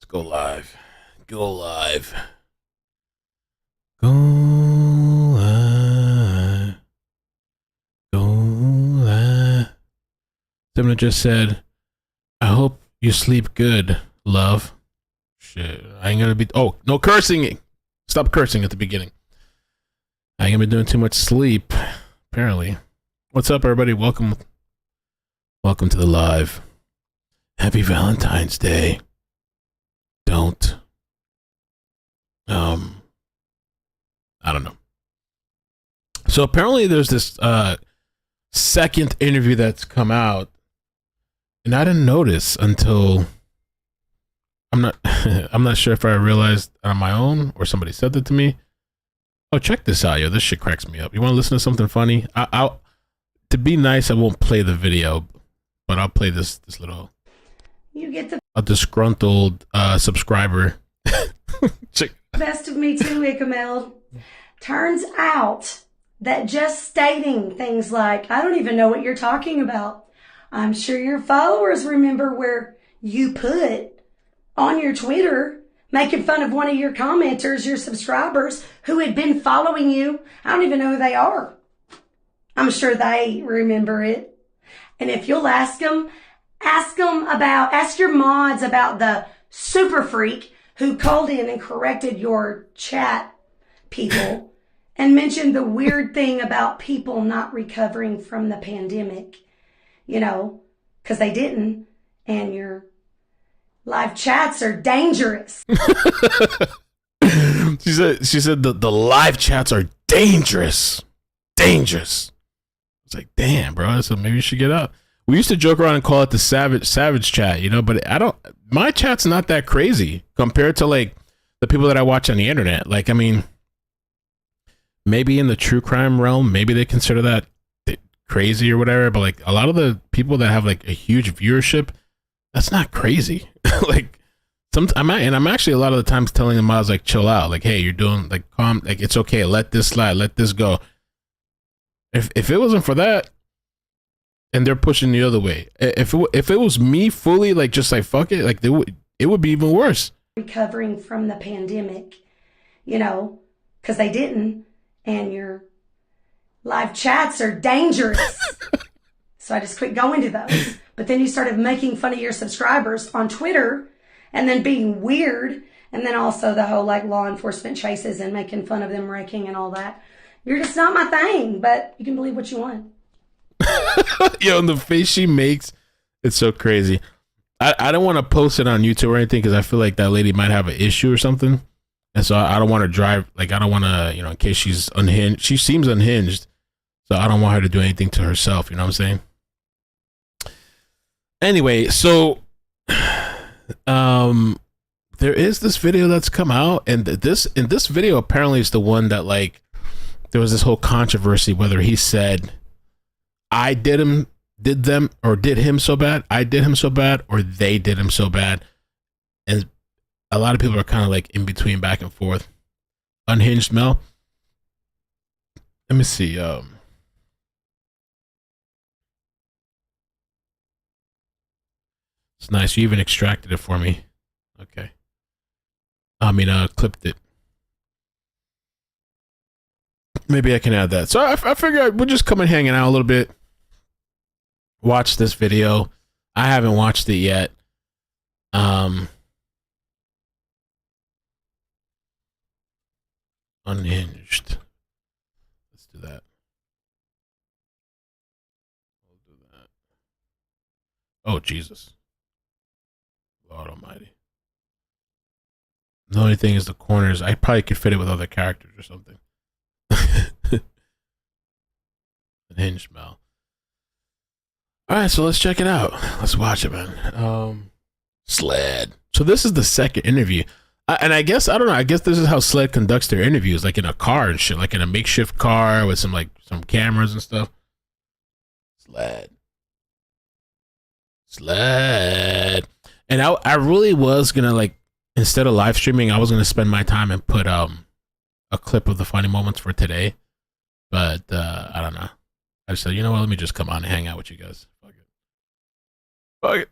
Go live. Go live. Go live. Go live. Someone just said, I hope you sleep good, love. Shit. I ain't gonna be. Oh, no cursing. Stop cursing at the beginning. I ain't gonna be doing too much sleep, apparently. What's up, everybody? Welcome to the live. Happy Valentine's Day. Don't. I don't know. So apparently there's this second interview that's come out, and I didn't notice until I'm not sure if I realized on my own or somebody said that to me. Oh, check this out, yo. This shit cracks me up. You want to listen to something funny? I'll to be nice, I won't play the video, but I'll play this little. You get the A disgruntled subscriber. Check. best of me too, iCkEdMeL. Turns out that just stating things like, I don't even know what you're talking about. I'm sure your followers remember where you put on your Twitter making fun of one of your commenters, your subscribers who had been following you. I don't even know who they are. I'm sure they remember it. And if you'll ask your mods about the super freak who called in and corrected your chat people and mentioned the weird thing about people not recovering from the pandemic, you know, because they didn't, and your live chats are dangerous. She said the live chats are dangerous. Dangerous. It's like, damn, bro. So maybe you should get up. We used to joke around and call it the savage chat, you know, but my chat's not that crazy compared to like the people that I watch on the internet. Like, I mean, maybe in the true crime realm, maybe they consider that crazy or whatever, but like a lot of the people that have like a huge viewership, that's not crazy. Like I'm actually a lot of the times telling them, I was like, chill out. Like, hey, you're doing like calm, like it's okay. Let this slide, let this go. If it wasn't for that, and they're pushing the other way. If it was me fully, like just like fuck it, like it would be even worse. Recovering from the pandemic, you know, because they didn't, and your live chats are dangerous. So I just quit going to those. But then you started making fun of your subscribers on Twitter, and then being weird, and then also the whole like law enforcement chases and making fun of them wrecking and all that. You're just not my thing, but you can believe what you want. Yo, and the face she makes, it's so crazy. I don't want to post it on YouTube or anything because I feel like that lady might have an issue or something, and so I don't want to drive. Like, I don't want to, you know, in case she's unhinged. She seems unhinged, so I don't want her to do anything to herself. You know what I'm saying? Anyway, so there is this video that's come out, and this video apparently is the one that like there was this whole controversy whether he said I did him so bad, I did him so bad, or they did him so bad. And a lot of people are kind of like in between, back and forth. Unhinged Mel. Let me see. It's nice. You even extracted it for me. Okay. I mean, clipped it. Maybe I can add that. So I figured we'll just come and hanging out a little bit. Watch this video. I haven't watched it yet. Unhinged. Let's do that. We'll do that. Oh, Jesus. Lord Almighty. The only thing is the corners. I probably could fit it with other characters or something. Unhinged Mel. All right, so let's check it out. Let's watch it, man. Sled. So this is the second interview. And I guess, I don't know, I guess this is how Sled conducts their interviews, like in a car and shit, like in a makeshift car with some cameras and stuff. Sled. And I really was gonna, like, instead of live streaming, I was gonna spend my time and put a clip of the funny moments for today. But I don't know. I just said, you know what, let me just come on and hang out with you guys. Fuck it.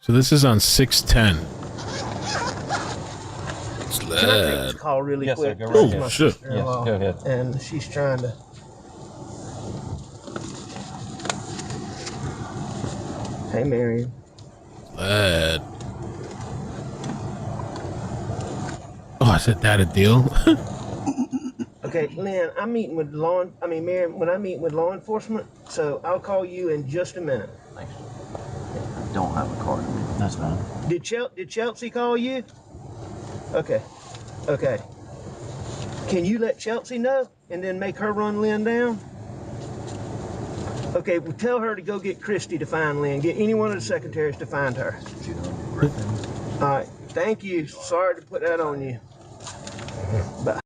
So this is on 610. Can I take this call really Yes, quick? sir. Go This right is ahead. my Shit. sister-in-law, Yes, go ahead. and she's trying to. Hey, Marion. Glad. Oh, is that a deal? Okay, Lynn, I'm meeting with Marion, when I'm meeting with law enforcement, so I'll call you in just a minute. Thanks. I don't have a card. That's fine. Did Chelsea call you? Okay. Okay. Can you let Chelsea know and then make her run Lynn down? Okay, well, tell her to go get Christy to find Lynn. Get any one of the secretaries to find her. All right. Thank you. Sorry to put that on you. But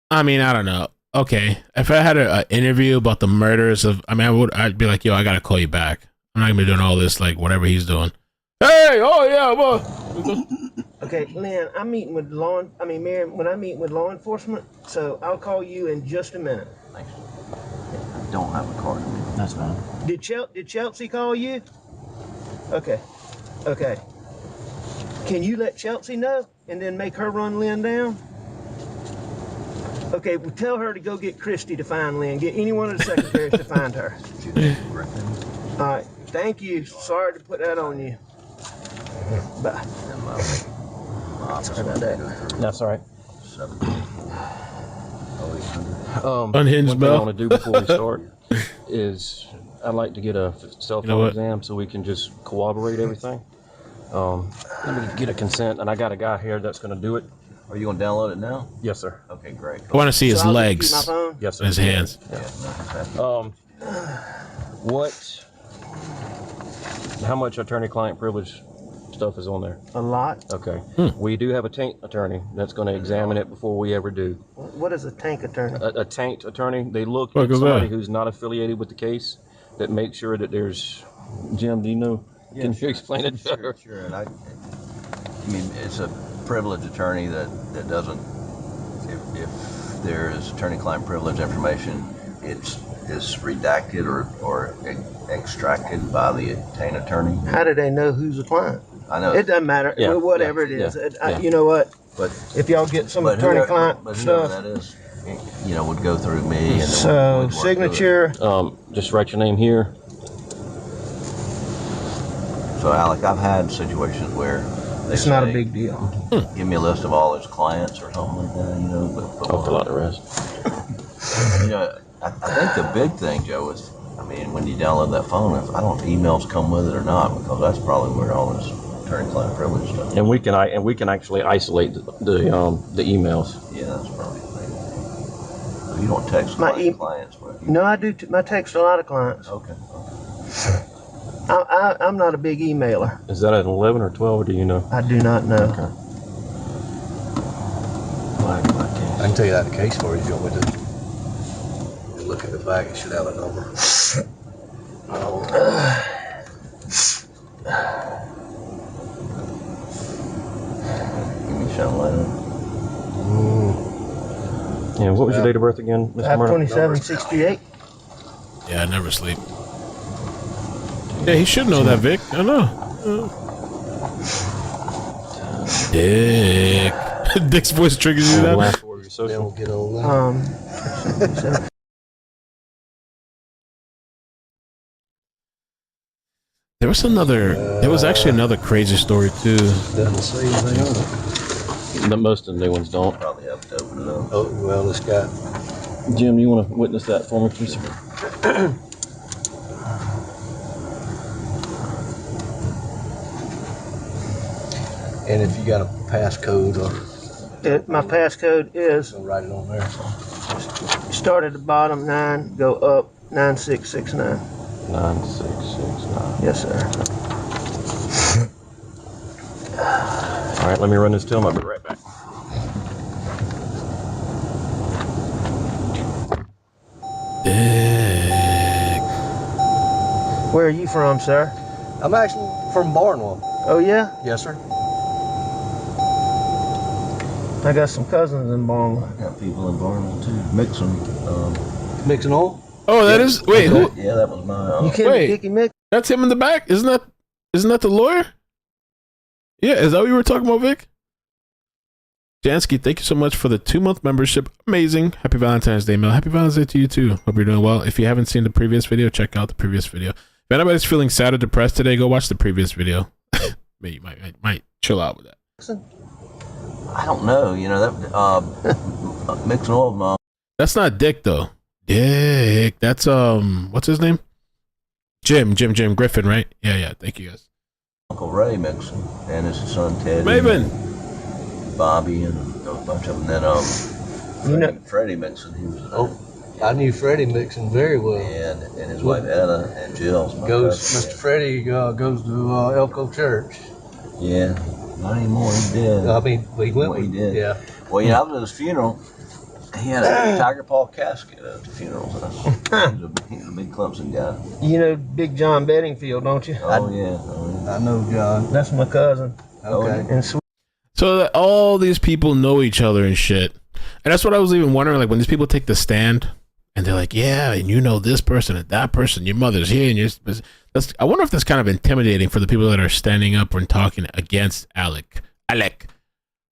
I mean, I don't know. Okay, if I had an interview about the murders of, I'd be like, yo, I gotta call you back. I'm not gonna be doing all this, like, whatever he's doing. Hey, oh yeah, well. okay, Lynn, I'm meeting with Marion, when I'm meeting with law enforcement, so I'll call you in just a minute. Thanks. I don't have a card. That's fine. Did Chelsea call you? Okay. Okay. Can you let Chelsea know and then make her run Lynn down? Okay, well, tell her to go get Christy to find Lynn. Get any one of the secretaries to find her. All right. Thank you. Sorry to put that on you. Bye. Sorry about that. That's all right. Unhinged what bell. I want to do before we start is I'd like to get a cell phone exam so we can just corroborate everything. Let me get a consent, and I got a guy here that's going to do it. Are you going to download it now? Yes, sir. Okay, great. I want to see his So I'll just legs, keep my phone? Yes, sir. his hands. How much attorney-client privilege stuff is on there? A lot. Okay. We do have a taint attorney that's going to examine it before we ever do. What is a tank attorney? A taint attorney, they look What at is somebody that? who's not affiliated with the case that makes sure that there's... Jim, do you know? Yeah, Can sure. you explain it better? Sure. And I mean, it's a privileged attorney that doesn't, if there is attorney-client privilege information, it's redacted or extracted by the taint attorney. How do they know who's a client? I know. It doesn't matter. Yeah, Whatever yeah, it is. yeah. You know what? But If y'all get some but attorney-client whoever stuff. that is, would go through me. And then So, we'd work through it. signature. Just write your name here. So, Alec, I've had situations where they It's not a say, big deal. give me a list of all his clients or something like that, but Oh, fill out the rest. I think the big thing, Joe, is, when you download that phone, I don't know if emails come with it or not, because that's probably where all this attorney-client privilege stuff. And we can actually isolate the emails. Yeah, that's probably the thing. You don't text clients, but No, I do. I text a lot of clients. Okay. I'm not a big emailer. Is that at 11 or 12, or do you know? I do not know. Okay. I can tell you that case for you if you want me to. You look at the back, it should have a number. Give me some later. And what was your date of birth again, Mr. Murdaugh? 2768. Yeah, I never sleep. Yeah, he should know that, Vic. I know. Dick. Dick's voice triggers you The that? last word of your Then social. we'll get on that. There was actually another crazy story too. Doesn't say anything on it. Most of the new ones don't. Probably have to open it up. Oh, well, it's got. Jim, you want to witness that for me, please? And if you got a passcode or My passcode is I'll write it on there. start at the bottom 9, go up 9669. 9669. Yes, sir. All right, let me run this till him. I'll be right back. Dick. Where are you from, sir? I'm actually from Barnwell. Oh, yeah? Yes, sir. I got some cousins in Barnwell. I got people in Barnwell too. Mixing. Mixing oil? Oh, that is. Wait, who? Yeah, that was my. You can't Wait. Dickie Mick? That's him in the back, isn't that? Isn't that the lawyer? Yeah, is that what you were talking about, Vic? Jansky, thank you so much for the 2-month membership. Amazing. Happy Valentine's Day, Mel. Happy Valentine's Day to you too. Hope you're doing well. If you haven't seen the previous video, check out the previous video. If anybody's feeling sad or depressed today, go watch the previous video. Maybe you might chill out with that. I don't know. You know that mixing oil, Mom. That's not Dick though. Dick. That's what's his name? Jim Griffin, right? Yeah. Thank you guys. Uncle Ray Mixon and his son Ted. Maven. Bobby and a bunch of them. Then Freddie Mixon, he was I knew Freddie Mixon very well. and his wife Etta and Jill. Mr. Freddie goes to Elko Church. Yeah, not anymore. He did. I mean, he went. He did. Yeah. Well, I was at his funeral. He had a tiger paw casket at the funeral. He was a big Clemson guy. You know Big John Bedingfield, don't you? Oh yeah. I know John. That's my cousin. Okay. And sweet. So that all these people know each other and shit. And that's what I was even wondering, like when these people take the stand and they're like, yeah, and you know this person and that person, your mother's here, and I wonder if that's kind of intimidating for the people that are standing up and talking against Alec.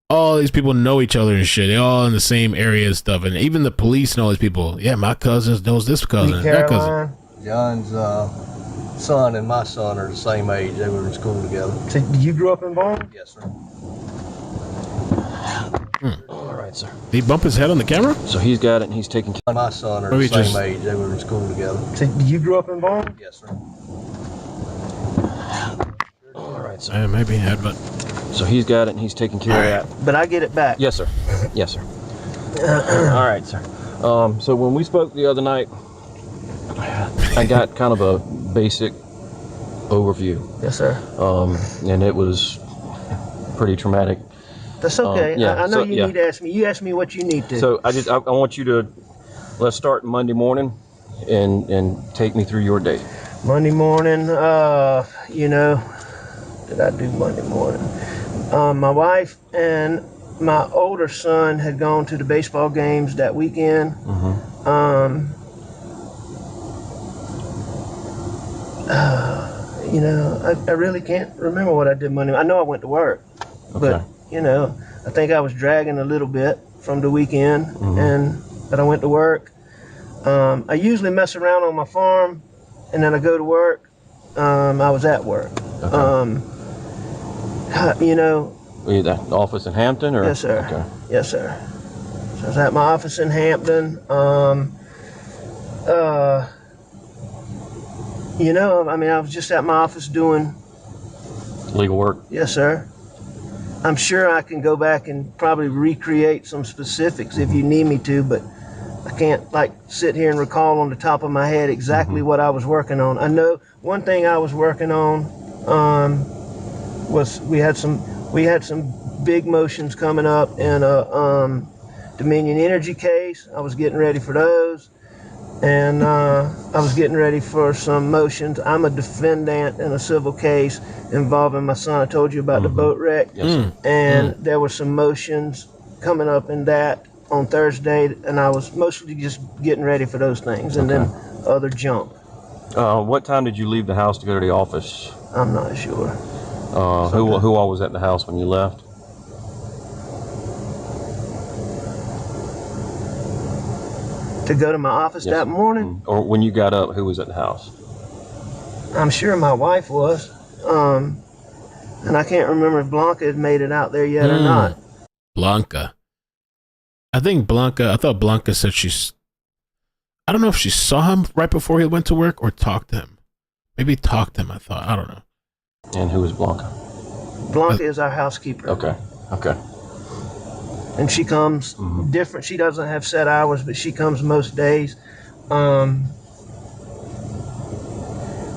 All these people know each other and shit. They're all in the same area and stuff. And even the police know these people. Yeah, my cousin knows this cousin, that cousin. John's son and my son are the same age. They were in school together. So you grew up in Bowling? Yes, sir. All right, sir. Did he bump his head on the camera? So he's got it, and he's taking care. My son are Maybe the same just- age. They were in school together. So you grew up in Bowling? Yes, sir. All right, sir. Yeah, maybe he had, but So he's got it, and he's taking care of that. But I get it back. Yes, sir. Yes, sir. All right, sir. So when we spoke the other night, I got kind of a basic overview, Yes, sir. and it was pretty traumatic. That's okay. yeah, I know so- you yeah. need to ask me. You ask me what you need to. So I want you to let's start Monday morning, and take me through your day. Monday morning, did I do Monday morning? My wife and my older son had gone to the baseball games that weekend. I really can't remember what I did Monday. I know I went to work, but I think I was dragging a little bit from the weekend, but I went to work. I usually mess around on my farm, and then I go to work. I was at work. Okay. Were you at the office in Hampton, or? Yes, sir. Okay. Yes, sir. So I was at my office in Hampton. I was just at my office doing. Legal work. Yes, sir. I'm sure I can go back and probably recreate some specifics if you need me to, but I can't sit here and recall on the top of my head exactly what I was working on. I know one thing I was working on was we had some big motions coming up in a Dominion Energy case. I was getting ready for those, and I was getting ready for some motions. I'm a defendant in a civil case involving my son. I told you about the boat wreck. Yes, sir. And there were some motions coming up in that on Thursday, and I was mostly just getting ready for those things, and then other junk. What time did you leave the house to go to the office? I'm not sure. Who all was at the house when you left? To go to my office Yes, that sir. morning, Or when you got up, who was at the house? I'm sure my wife was, and I can't remember if Blanca had made it out there yet or not. Blanca. I thought Blanca said I don't know if she saw him right before he went to work or talked to him. Maybe talked to him, I thought. I don't know. And who was Blanca? Blanca is our housekeeper. Okay. And she comes different. She doesn't have set hours, but she comes most days.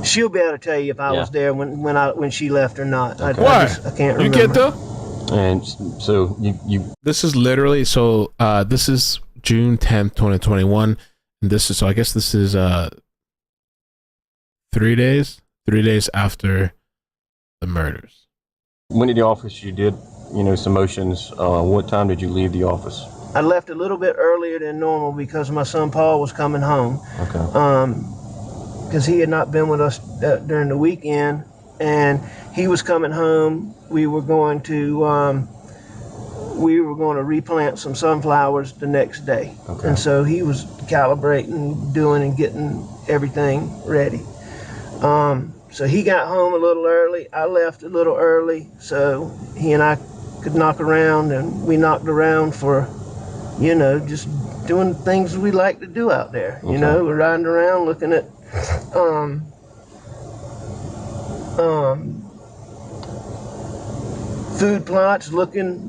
She'll be able to tell you if I was there when she left or not. Okay. Why? I can't remember. You can't tell? And so you This is literally, this is June 10th, 2021. And I guess this is 3 days after the murders. went to the office, you did, some motions. What time did you leave the office? I left a little bit earlier than normal because my son Paul was coming home. Okay. Because he had not been with us during the weekend, and he was coming home. We were going to replant some sunflowers the next day. Okay. And so he was calibrating, doing and getting everything ready. So he got home a little early. I left a little early so he and I could knock around, and we knocked around for, just doing things we like to do out there. Okay. We're riding around looking at food plots, looking,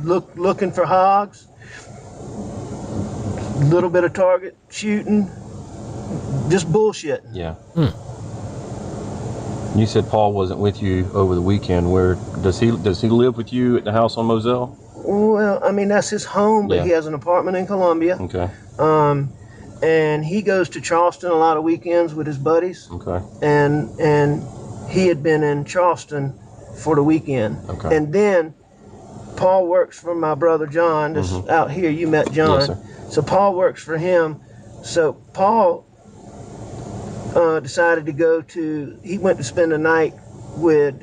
looking for hogs, a little bit of target shooting, just bullshitting. Yeah. You said Paul wasn't with you over the weekend. Where does he live with you at the house on Moselle? Well, I mean, that's his home, but Yeah. he has an apartment in Columbia. Okay. And he goes to Charleston a lot of weekends with his buddies. Okay. And he had been in Charleston for the weekend. Okay. And then Paul works for my brother John. This out here, you met John. Yes, sir. So Paul works for him. So Paul decided to he went to spend the night with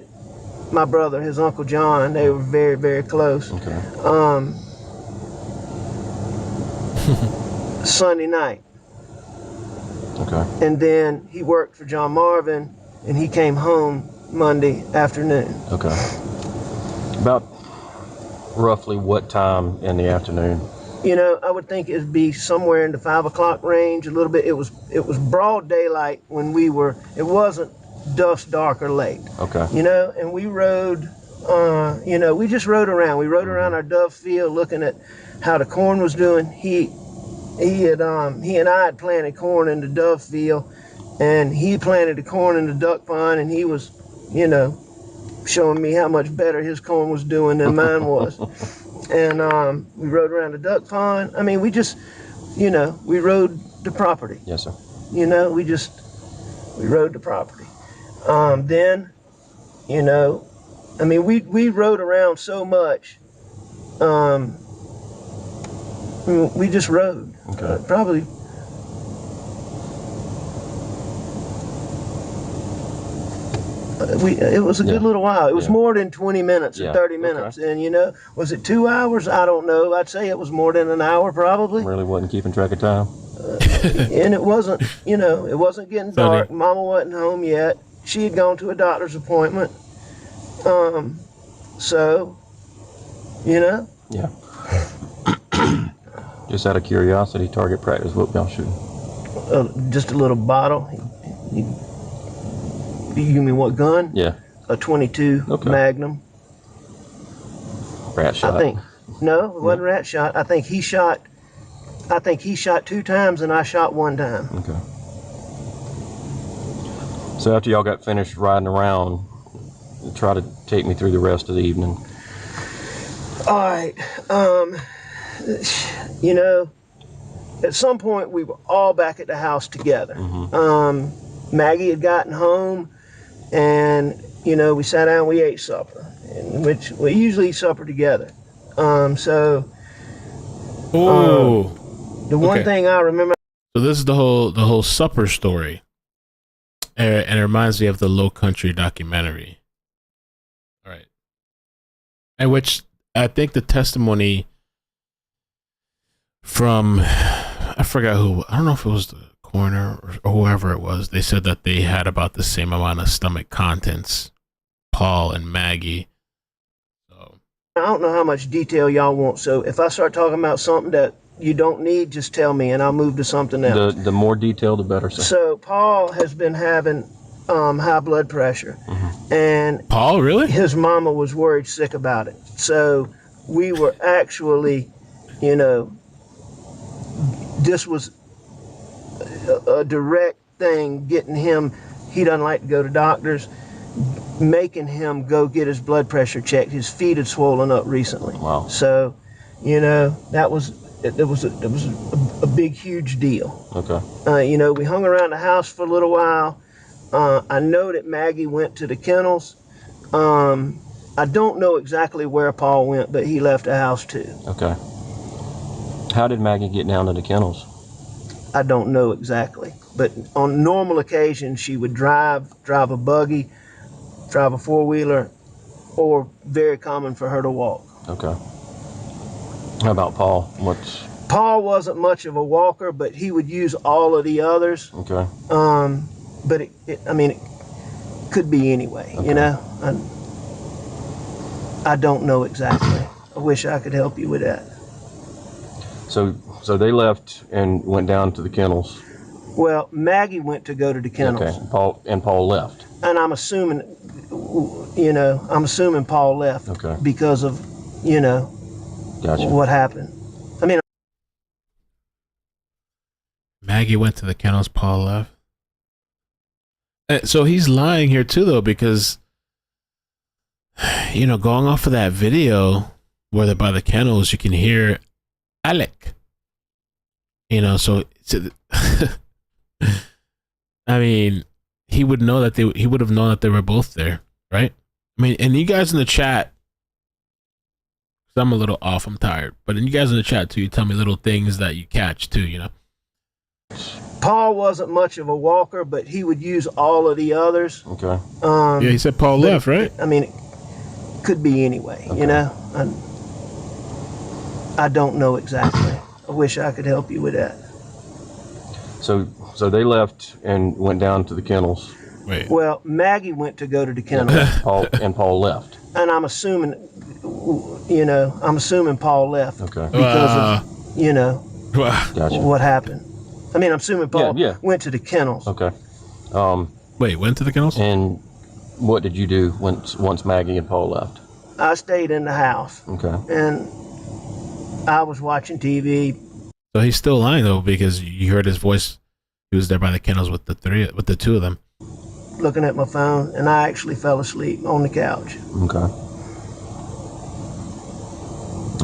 my brother, his Uncle John. They were very, very close. Okay. Sunday night. Okay. And then he worked for John Marvin, and he came home Monday afternoon. Okay. About roughly what time in the afternoon? I would think it'd be somewhere in the 5 o'clock range, a little bit. It was broad daylight when we were, it wasn't dusk, dark, or late. Okay. And we rode, we just rode around. We rode around our dove field looking at how the corn was doing. He and I had planted corn in the dove field, and he planted the corn in the duck pond, and he was, showing me how much better his corn was doing than mine was. And we rode around the duck pond. I mean, we just, we rode the property. Yes, sir. We rode the property. Then, I mean, we rode around so much. We just rode. Okay. Probably. It was a good little while. It was more than 20 minutes or 30 minutes. Okay. And, was it 2 hours? I don't know. I'd say it was more than an hour probably. Really wasn't keeping track of time. And it wasn't, it wasn't getting dark. Mama wasn't home yet. She had gone to a doctor's appointment. So, Yeah. Just out of curiosity, target practice, what y'all shooting? just a little bottle. You mean what gun? Yeah. A 22 Magnum. Rat shot. I think. No, it wasn't rat shot. I think he shot 2 times and I shot 1 time. Okay. So after y'all got finished riding around, try to take me through the rest of the evening. All right. At some point we were all back at the house together. Maggie had gotten home, and we sat down, we ate supper, which we usually eat supper together. The one thing I remember. So this is the whole supper story, and it reminds me of the Low Country documentary. All right, and which I think the testimony from, I forgot who, I don't know if it was the coroner or whoever it was. They said that they had about the same amount of stomach contents, Paul and Maggie. So I don't know how much detail y'all want. So if I start talking about something that you don't need, just tell me and I'll move to something else. The more detail, the better, sir. So Paul has been having high blood pressure, and Paul, really? His mama was worried sick about it. So we were actually, this was a direct thing, getting him, he doesn't like to go to doctors, making him go get his blood pressure checked. His feet had swollen up recently. Wow. So, that was a big, huge deal. Okay. We hung around the house for a little while. I know that Maggie went to the kennels. I don't know exactly where Paul went, but he left the house too. Okay. How did Maggie get down to the kennels? I don't know exactly, but on normal occasions she would drive a buggy, drive a four-wheeler, or very common for her to walk. Okay. How about Paul? Paul wasn't much of a walker, but he would use all of the others. Okay. But it could be anyway, okay. you know? I don't know exactly. I wish I could help you with that. So they left and went down to the kennels. Well, Maggie went to go to the kennels. Okay. Paul left. And I'm assuming, Paul left. Okay. Because of, Gotcha. what happened. Maggie went to the kennels, Paul left. So he's lying here too, though, because, going off of that video where they're by the kennels, you can hear Alec. So I mean, he would know that he would have known that they were both there, right? I mean, and you guys in the chat, because I'm a little off, I'm tired, but you guys in the chat too, you tell me little things that you catch too, Paul wasn't much of a walker, but he would use all of the others. Okay. Yeah, he said Paul left, right? It could be anyway, Okay. I don't know exactly. I wish I could help you with that. So they left and went down to the kennels. Wait. Well, Maggie went to go to the kennels. Paul left. And I'm assuming, Paul left. Okay. Because of, Gotcha. what happened. I'm assuming Paul Yeah. went to the kennels. Okay. Wait, went to the kennels? And what did you do once Maggie and Paul left? I stayed in the house. Okay. And I was watching TV. So he's still lying though, because you heard his voice. He was there by the kennels with the two of them. Looking at my phone, and I actually fell asleep on the couch. Okay.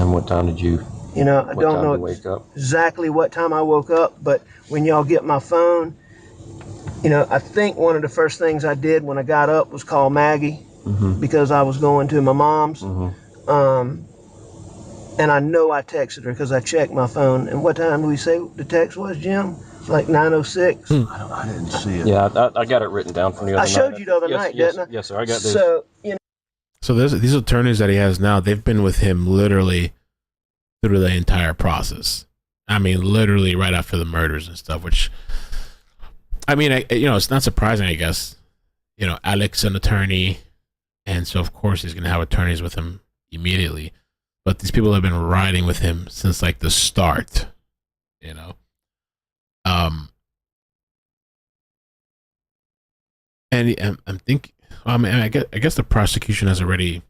And what time did you? I don't know wake up? exactly what time I woke up, but when y'all get my phone, I think one of the first things I did when I got up was call Maggie, because I was going to my mom's. And I know I texted her because I checked my phone. And what time did we say the text was, Jim? Like 9:06. I didn't see it. Yeah, I got it written down from the other night. I showed you the other night, didn't I? Yes, sir. I got this. So, So these attorneys that he has now, they've been with him literally through the entire process. I mean, literally right after the murders and stuff, which, it's not surprising, I guess. Alec's an attorney, and so of course he's going to have attorneys with him immediately. But these people have been riding with him since like the start, And I'm thinking, I guess the prosecution has already,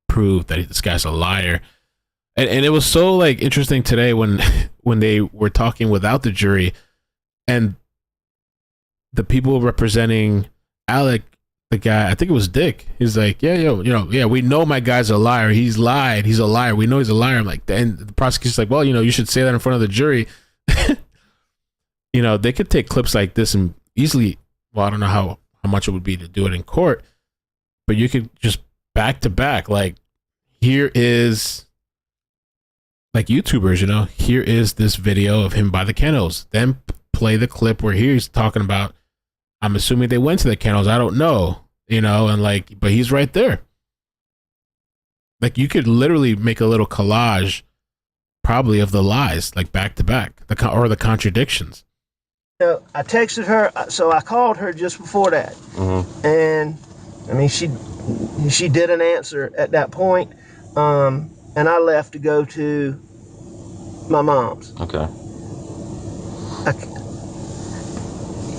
proved that this guy's a liar. And it was so like interesting today when they were talking without the jury, and the people representing Alec, the guy, I think it was Dick, he's like, yeah, we know my guy's a liar. He's lied. He's a liar. We know he's a liar. I'm like, and the prosecution's like, well, you should say that in front of the jury. They could take clips like this and easily, well, I don't know how much it would be to do it in court, but you could just back to back, like, here is, like YouTubers, here is this video of him by the kennels. Then play the clip where he's talking about, I'm assuming they went to the kennels. I don't know, and like, but he's right there. Like, you could literally make a little collage probably of the lies, like back to back, or the contradictions. I texted her, so I called her just before that. And she didn't answer at that point. And I left to go to my mom's. Okay.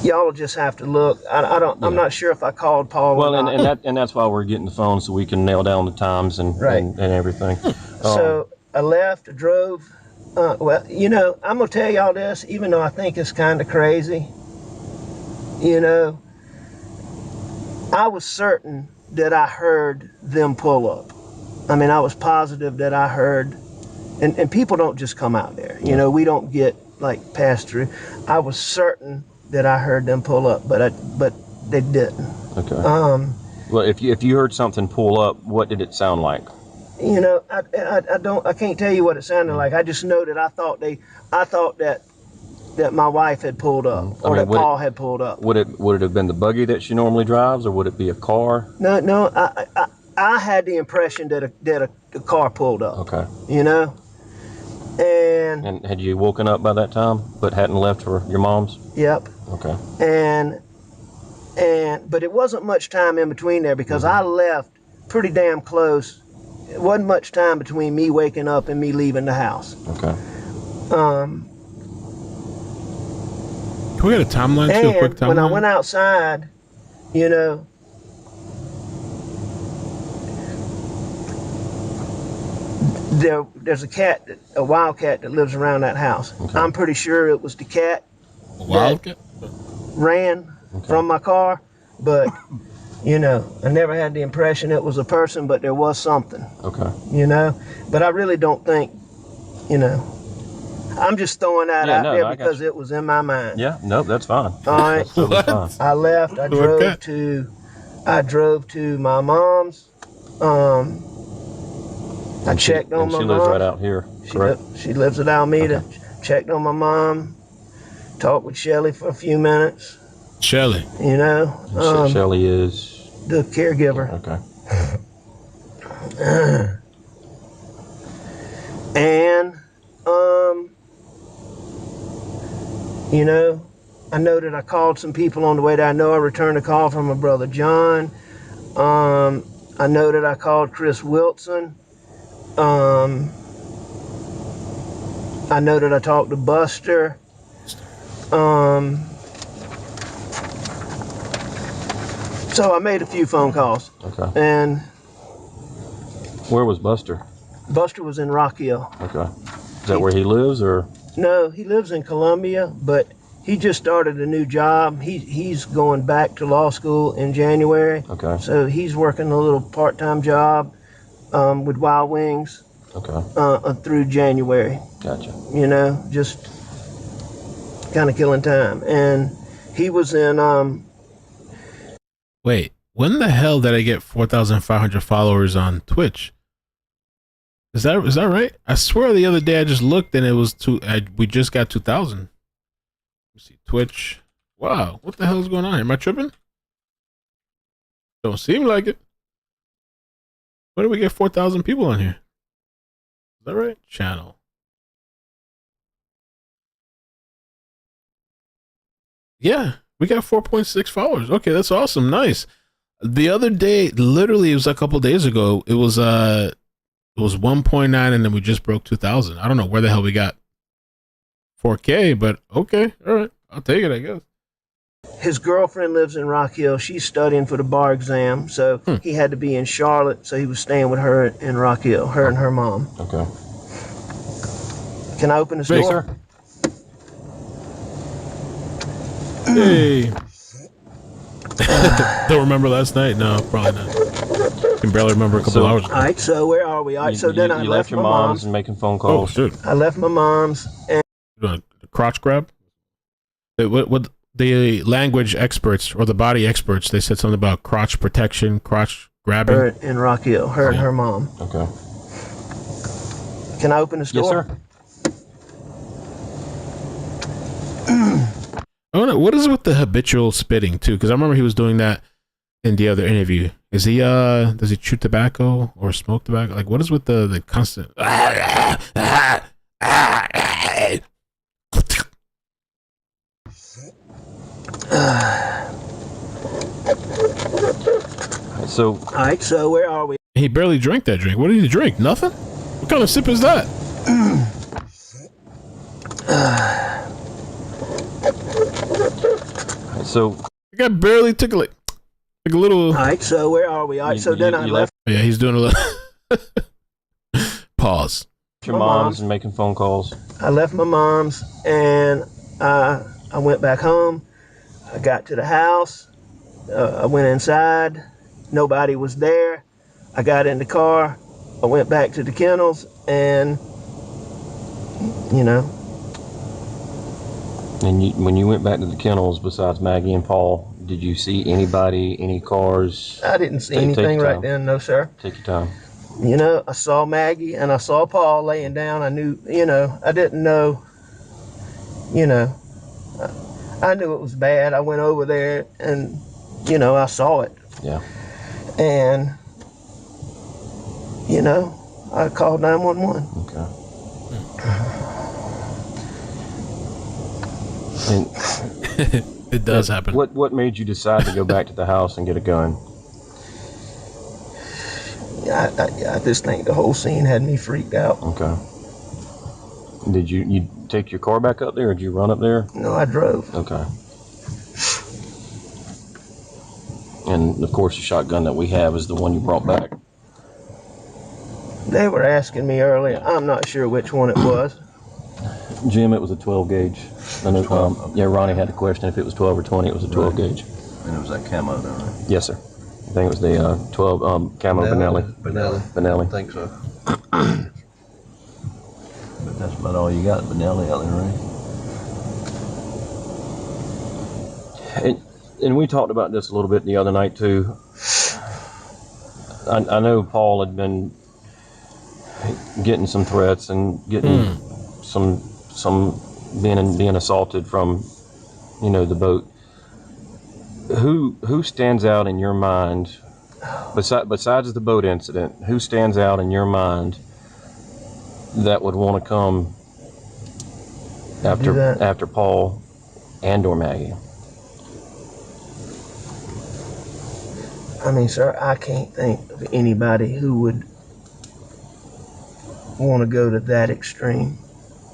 Y'all will just have to look. I'm not sure if I called Paul. Well, or not. and that's why we're getting the phone, so we can nail down the times and everything. So I left, I drove. I'm gonna tell y'all this, even though I think it's kind of crazy. I was certain that I heard them pull up. I was positive that I heard, and people don't just come out there. We don't get like passed through. I was certain that I heard them pull up, but they didn't. Okay. Well, if you heard something pull up, what did it sound like? I can't tell you what it sounded like. I just know that I thought that that my wife had pulled up, or that Paul had pulled up. Would it have been the buggy that she normally drives, or would it be a car? No, I had the impression that a car pulled up. Okay. You know? And had you woken up by that time, but hadn't left for your mom's? Yep. Okay. But it wasn't much time in between there because I left pretty damn close. It wasn't much time between me waking up and me leaving the house. Okay. Can we get a timeline too? A quick timeline? When I went outside, you know, there's a wild cat that lives around that house. Okay. I'm pretty sure it was the cat. A wild cat? Ran from my car, but you know, I never had the impression it was a person, but there was something. Okay. You know, but I really don't think, you know, I'm just throwing that out there because it was in my mind. Yeah, no, that's fine. All right. Fine. I left. I drove to my mom's. I checked on my mom. She lives right out here, correct? She lives at Alameda. Okay. Checked on my mom. Talked with Shelly for a few minutes. Shelly. You know. Shelly is? The caregiver. Okay. And, you know, I know that I called some people on the way there. I know I returned a call from my brother John. I know that I called Chris Wilson. I know that I talked to Buster. So I made a few phone calls. Okay. And where was Buster? Buster was in Rock Hill. Okay. Is that where he lives, or? No, he lives in Columbia, but he just started a new job. He's going back to law school in January. Okay. So he's working a little part-time job with Wild Wings. Okay. Through January. Gotcha. You know, just kind of killing time. And he was in Wait, when the hell did I get 4,500 followers on Twitch? Is that right? I swear the other day I just looked and it was we just got 2,000. Let me see, Twitch. Wow, what the hell is going on here? Am I tripping? Don't seem like it. When did we get 4,000 people on here? Is that right? Channel. Yeah, we got 4.6 followers. Okay, that's awesome. Nice. The other day, literally, it was a couple days ago. It was 1.9, and then we just broke 2,000. I don't know where the hell we got 4K, but okay, all right, I'll take it, I guess. His girlfriend lives in Rock Hill. She's studying for the bar exam, so he had to be in Charlotte, so he was staying with her in Rock Hill, her and her mom. Okay. Can I open this door? Sir. Hey. Don't remember last night? No, probably not. Can barely remember a couple hours ago. All right, so where are we? All right, so then I left your my mom's and making phone calls. Oh, shit. I left my mom's and The crotch grab? What the language experts or the body experts, they said something about crotch protection, crotch grabbing. her in Rock Hill, her and her mom. Okay. Can I open this door? Yes, sir. Oh no, what is it with the habitual spitting too? Because I remember he was doing that in the other interview. Is he does he chew tobacco or smoke tobacco? Like what is with the constant So all right, so where are we? He barely drank that drink. What did he drink? Nothing? What kind of sip is that? So The guy barely took like a little. All right, so where are we? All right, so then I left. Yeah, he's doing a little. Pause. your mom's and making phone calls. I left my mom's and I went back home. I got to the house. I went inside. Nobody was there. I got in the car. I went back to the kennels and, you know. And when you went back to the kennels, besides Maggie and Paul, did you see anybody, any cars? I didn't see anything right then, no, sir. Take your time. You know, I saw Maggie and I saw Paul laying down. I knew, you know, I didn't know, you know. I knew it was bad. I went over there and, you know, I saw it. Yeah. And, you know, I called 911. Okay. And It does happen. What made you decide to go back to the house and get a gun? I just think the whole scene had me freaked out. Okay. Did you take your car back up there, or did you run up there? No, I drove. Okay. And of course, the shotgun that we have is the one you brought back. They were asking me earlier. I'm not sure which one it was. Jim, it was a 12 gauge. I know, yeah, Ronnie had a question if it was 12 or 20. It was a 12 gauge. And it was that camo, though, right? Yes, sir. I think it was the 12 camo Benelli. Benelli. I think so. But that's about all you got, Benelli out there, right? And we talked about this a little bit the other night too. I know Paul had been getting some threats and getting some being assaulted from, you know, the boat. Who stands out in your mind, besides the boat incident? Who stands out in your mind that would want to come after Paul and or Maggie? I mean, sir, I can't think of anybody who would want to go to that extreme.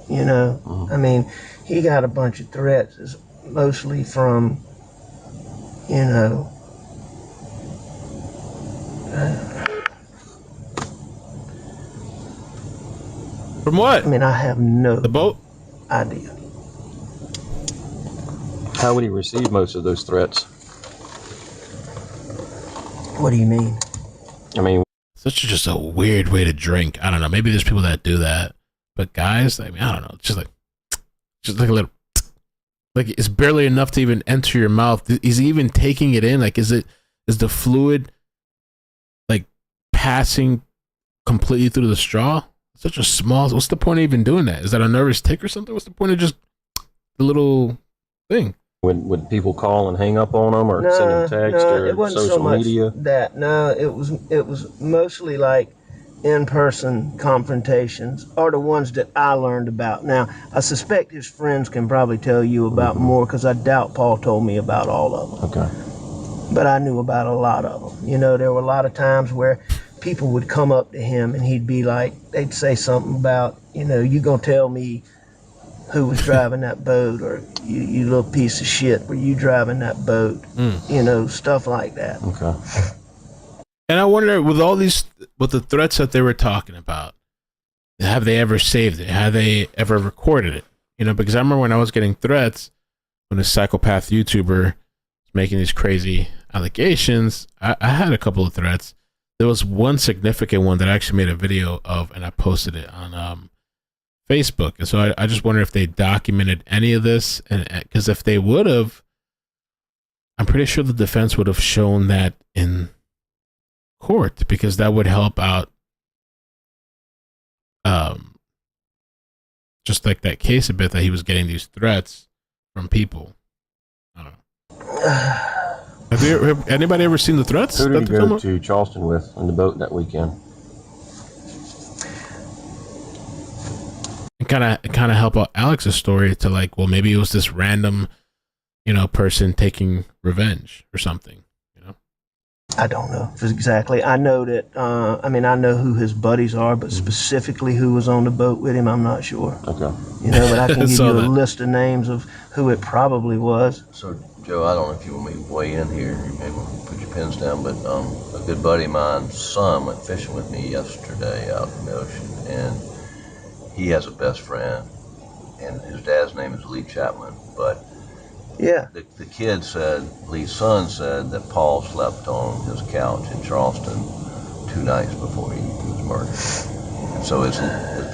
You know, I mean, he got a bunch of threats, it's mostly from, you know, From what? I mean, I have no The boat? idea. How would he receive most of those threats? What do you mean? I mean, Such just a weird way to drink. I don't know. Maybe there's people that do that, but guys, I mean, I don't know. It's just like a little, like it's barely enough to even enter your mouth. Is he even taking it in? Like, is the fluid like passing completely through the straw? Such a small. What's the point of even doing that? Is that a nervous tick or something? What's the point of just the little thing? would people call and hang up on them, or send them text, or it wasn't social so much media? That no, it was mostly like in-person confrontations, are the ones that I learned about. Now, I suspect his friends can probably tell you about more, because I doubt Paul told me about all of them. Okay. But I knew about a lot of them. You know, there were a lot of times where people would come up to him and he'd be like, they'd say something about, you know, you gonna tell me who was driving that boat, or you little piece of shit, were you driving that boat? You know, stuff like that. Okay. And I wonder, with the threats that they were talking about, have they ever saved it? Have they ever recorded it? You know, because I remember when I was getting threats, when a psychopath YouTuber was making these crazy allegations, I had a couple of threats. There was one significant one that I actually made a video of, and I posted it on Facebook. And so I just wonder if they documented any of this, and because if they would have, I'm pretty sure the defense would have shown that in court, because that would help out just like that case a bit, that he was getting these threats from people. I don't know. Have anybody ever seen the threats? Who did he go to Charleston with on the boat that weekend? And kind of help out Alex's story to like, well, maybe it was this random, you know, person taking revenge or something. You know, I don't know exactly. I know that. I mean, I know who his buddies are, but specifically who was on the boat with him, I'm not sure. Okay. You know, but I can give you a that. list of names of who it probably was. So, Joe, I don't know if you want me to weigh in here. You may want to put your pens down, but a good buddy of mine's son went fishing with me yesterday out in the ocean, and he has a best friend, and his dad's name is Lee Chapman. But Yeah. the kid said, Lee's son said, that Paul slept on his couch in Charleston 2 nights before he was murdered. And so it's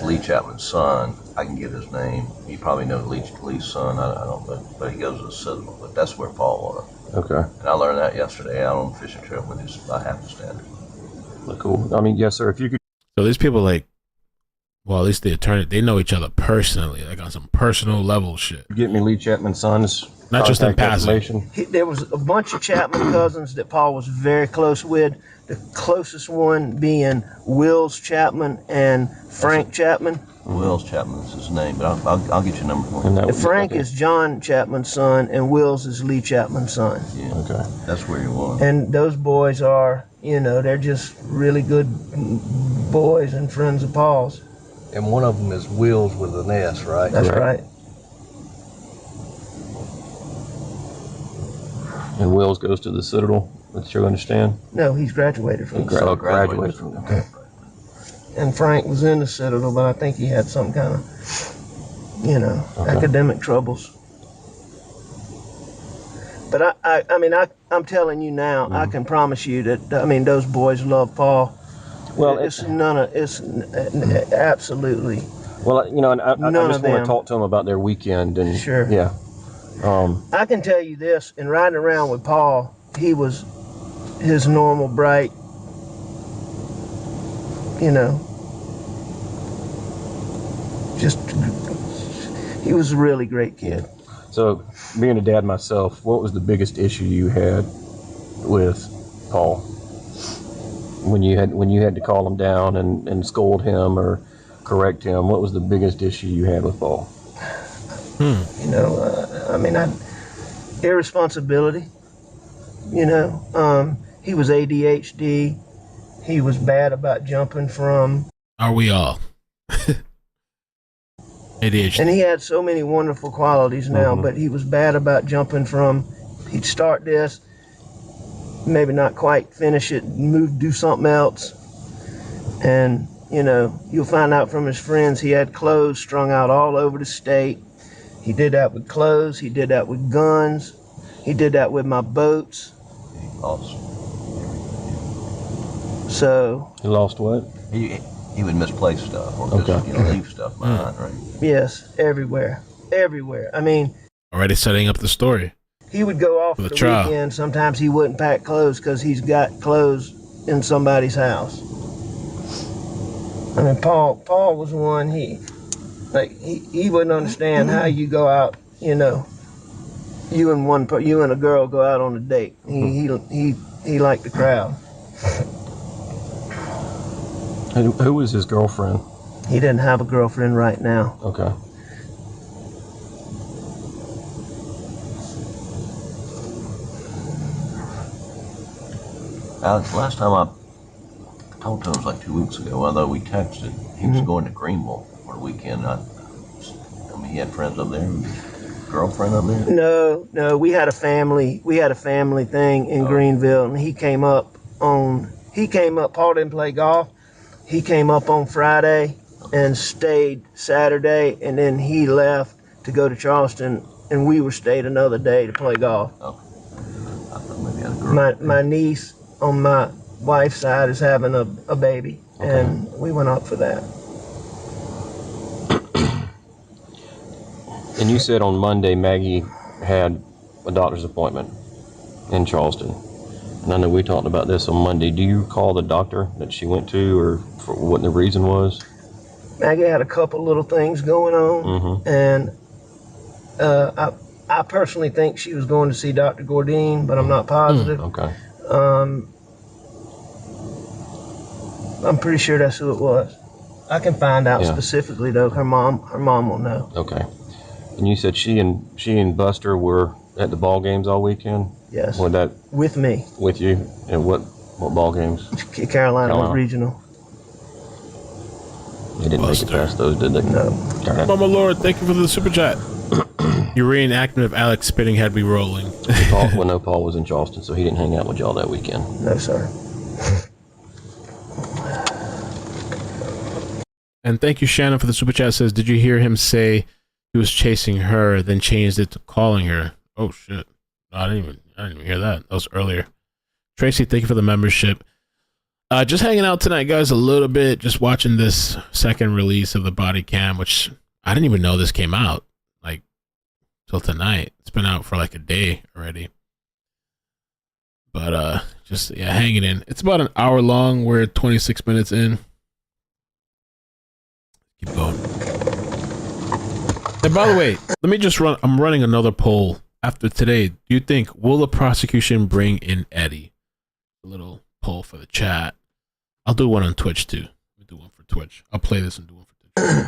Lee Chapman's son. I can get his name. You probably know Lee's son. I don't, but he goes to the Citadel. But that's where Paul was. Okay. And I learned that yesterday out on a fishing trip with his, I have to stand it. Cool. I mean, yes, sir. If you could. so these people like, well, at least the attorney, they know each other personally, like on some personal level shit. Get me Lee Chapman's son's Not just in contact passing. information. There was a bunch of Chapman cousins that Paul was very close with. The closest one being Wills Chapman and Frank Chapman. Wills Chapman is his name, but I'll get your number for And you. that was Frank is John Chapman's son, and Wills is Lee Chapman's son. Yeah, okay. that's where he was. And those boys are, they're just really good boys and friends of Paul's. And one of them is Wills with an S, right? That's Correct. right. And Wills goes to the Citadel. That's you understand? No, he's graduated from the Oh, Citadel. graduated from okay. And Frank was in the Citadel, but I think he had some kind of, academic troubles. But I'm telling you now, I can promise you that, those boys love Paul. Well, It's absolutely. well, and I None just of want them. to talk to him about their weekend and Sure. yeah. I can tell you this, in riding around with Paul, he was his normal, bright, he was a really great kid. So, being a dad myself, what was the biggest issue you had with Paul when you had to call him down and scold him or correct him? What was the biggest issue you had with Paul? Irresponsibility. He was ADHD. He was bad about jumping from. Are we all? ADHD. And he had so many wonderful qualities now, but he was bad about jumping from. He'd start this, maybe not quite finish it, do something else. And, you'll find out from his friends he had clothes strung out all over the state. He did that with clothes. He did that with guns. He did that with my boats. He lost. So, He lost what? He would misplace stuff or just, Okay. leave stuff behind, right? yes, everywhere. Already setting up the story. He would go off For for the the trial. weekend. Sometimes he wouldn't pack clothes because he's got clothes in somebody's house. Paul was one, he wouldn't understand how you go out, you and a girl go out on a date. He liked the crowd. And who was his girlfriend? He didn't have a girlfriend right now. Okay. Alex, last time I talked to him was like 2 weeks ago, although we texted. He was going to Greenville for the weekend. He had friends up there, girlfriend up there. No, we had a family thing in Greenville, and he came up. Paul didn't play golf. He came up on Friday and stayed Saturday, and then he left to go to Charleston, and we stayed another day to play golf. Okay. I thought maybe he had a girl. My niece on my wife's side is having a baby, and we went up for that. And you said on Monday Maggie had a doctor's appointment in Charleston. And I know we talked about this on Monday. Do you recall the doctor that she went to or for what the reason was? Maggie had a couple little things going on, and I personally think she was going to see Dr. Gordine, but I'm not positive. Okay. I'm pretty sure that's who it was. I can find out Yeah. specifically though. Her mom will know. Okay. And you said she and Buster were at the ball games all weekend? Yes. Was that With me, with you? And what ball games? Carolina Regional. They didn't make it Buster. past those, did they? No. Darn it. Mama Lord, thank you for the super chat. Your reenactment of Alex spitting had me rolling. Paul was in Charleston, so he didn't hang out with y'all that weekend. No, sir. And thank you, Shannon, for the super chat. Says, did you hear him say he was chasing her, then changed it to calling her? Oh shit! No, I didn't even hear that. That was earlier. Tracy, thank you for the membership. Just hanging out tonight, guys, a little bit. Just watching this second release of the body cam, which I didn't even know this came out like till tonight. It's been out for like a day already. But just hanging in. It's about an hour long. We're 26 minutes in. Keep going. And by the way, let me just run. I'm running another poll after today. Do you think will the prosecution bring in Eddie? A little poll for the chat. I'll do one on Twitch too. Let me do one for Twitch. I'll play this and do one for Twitch.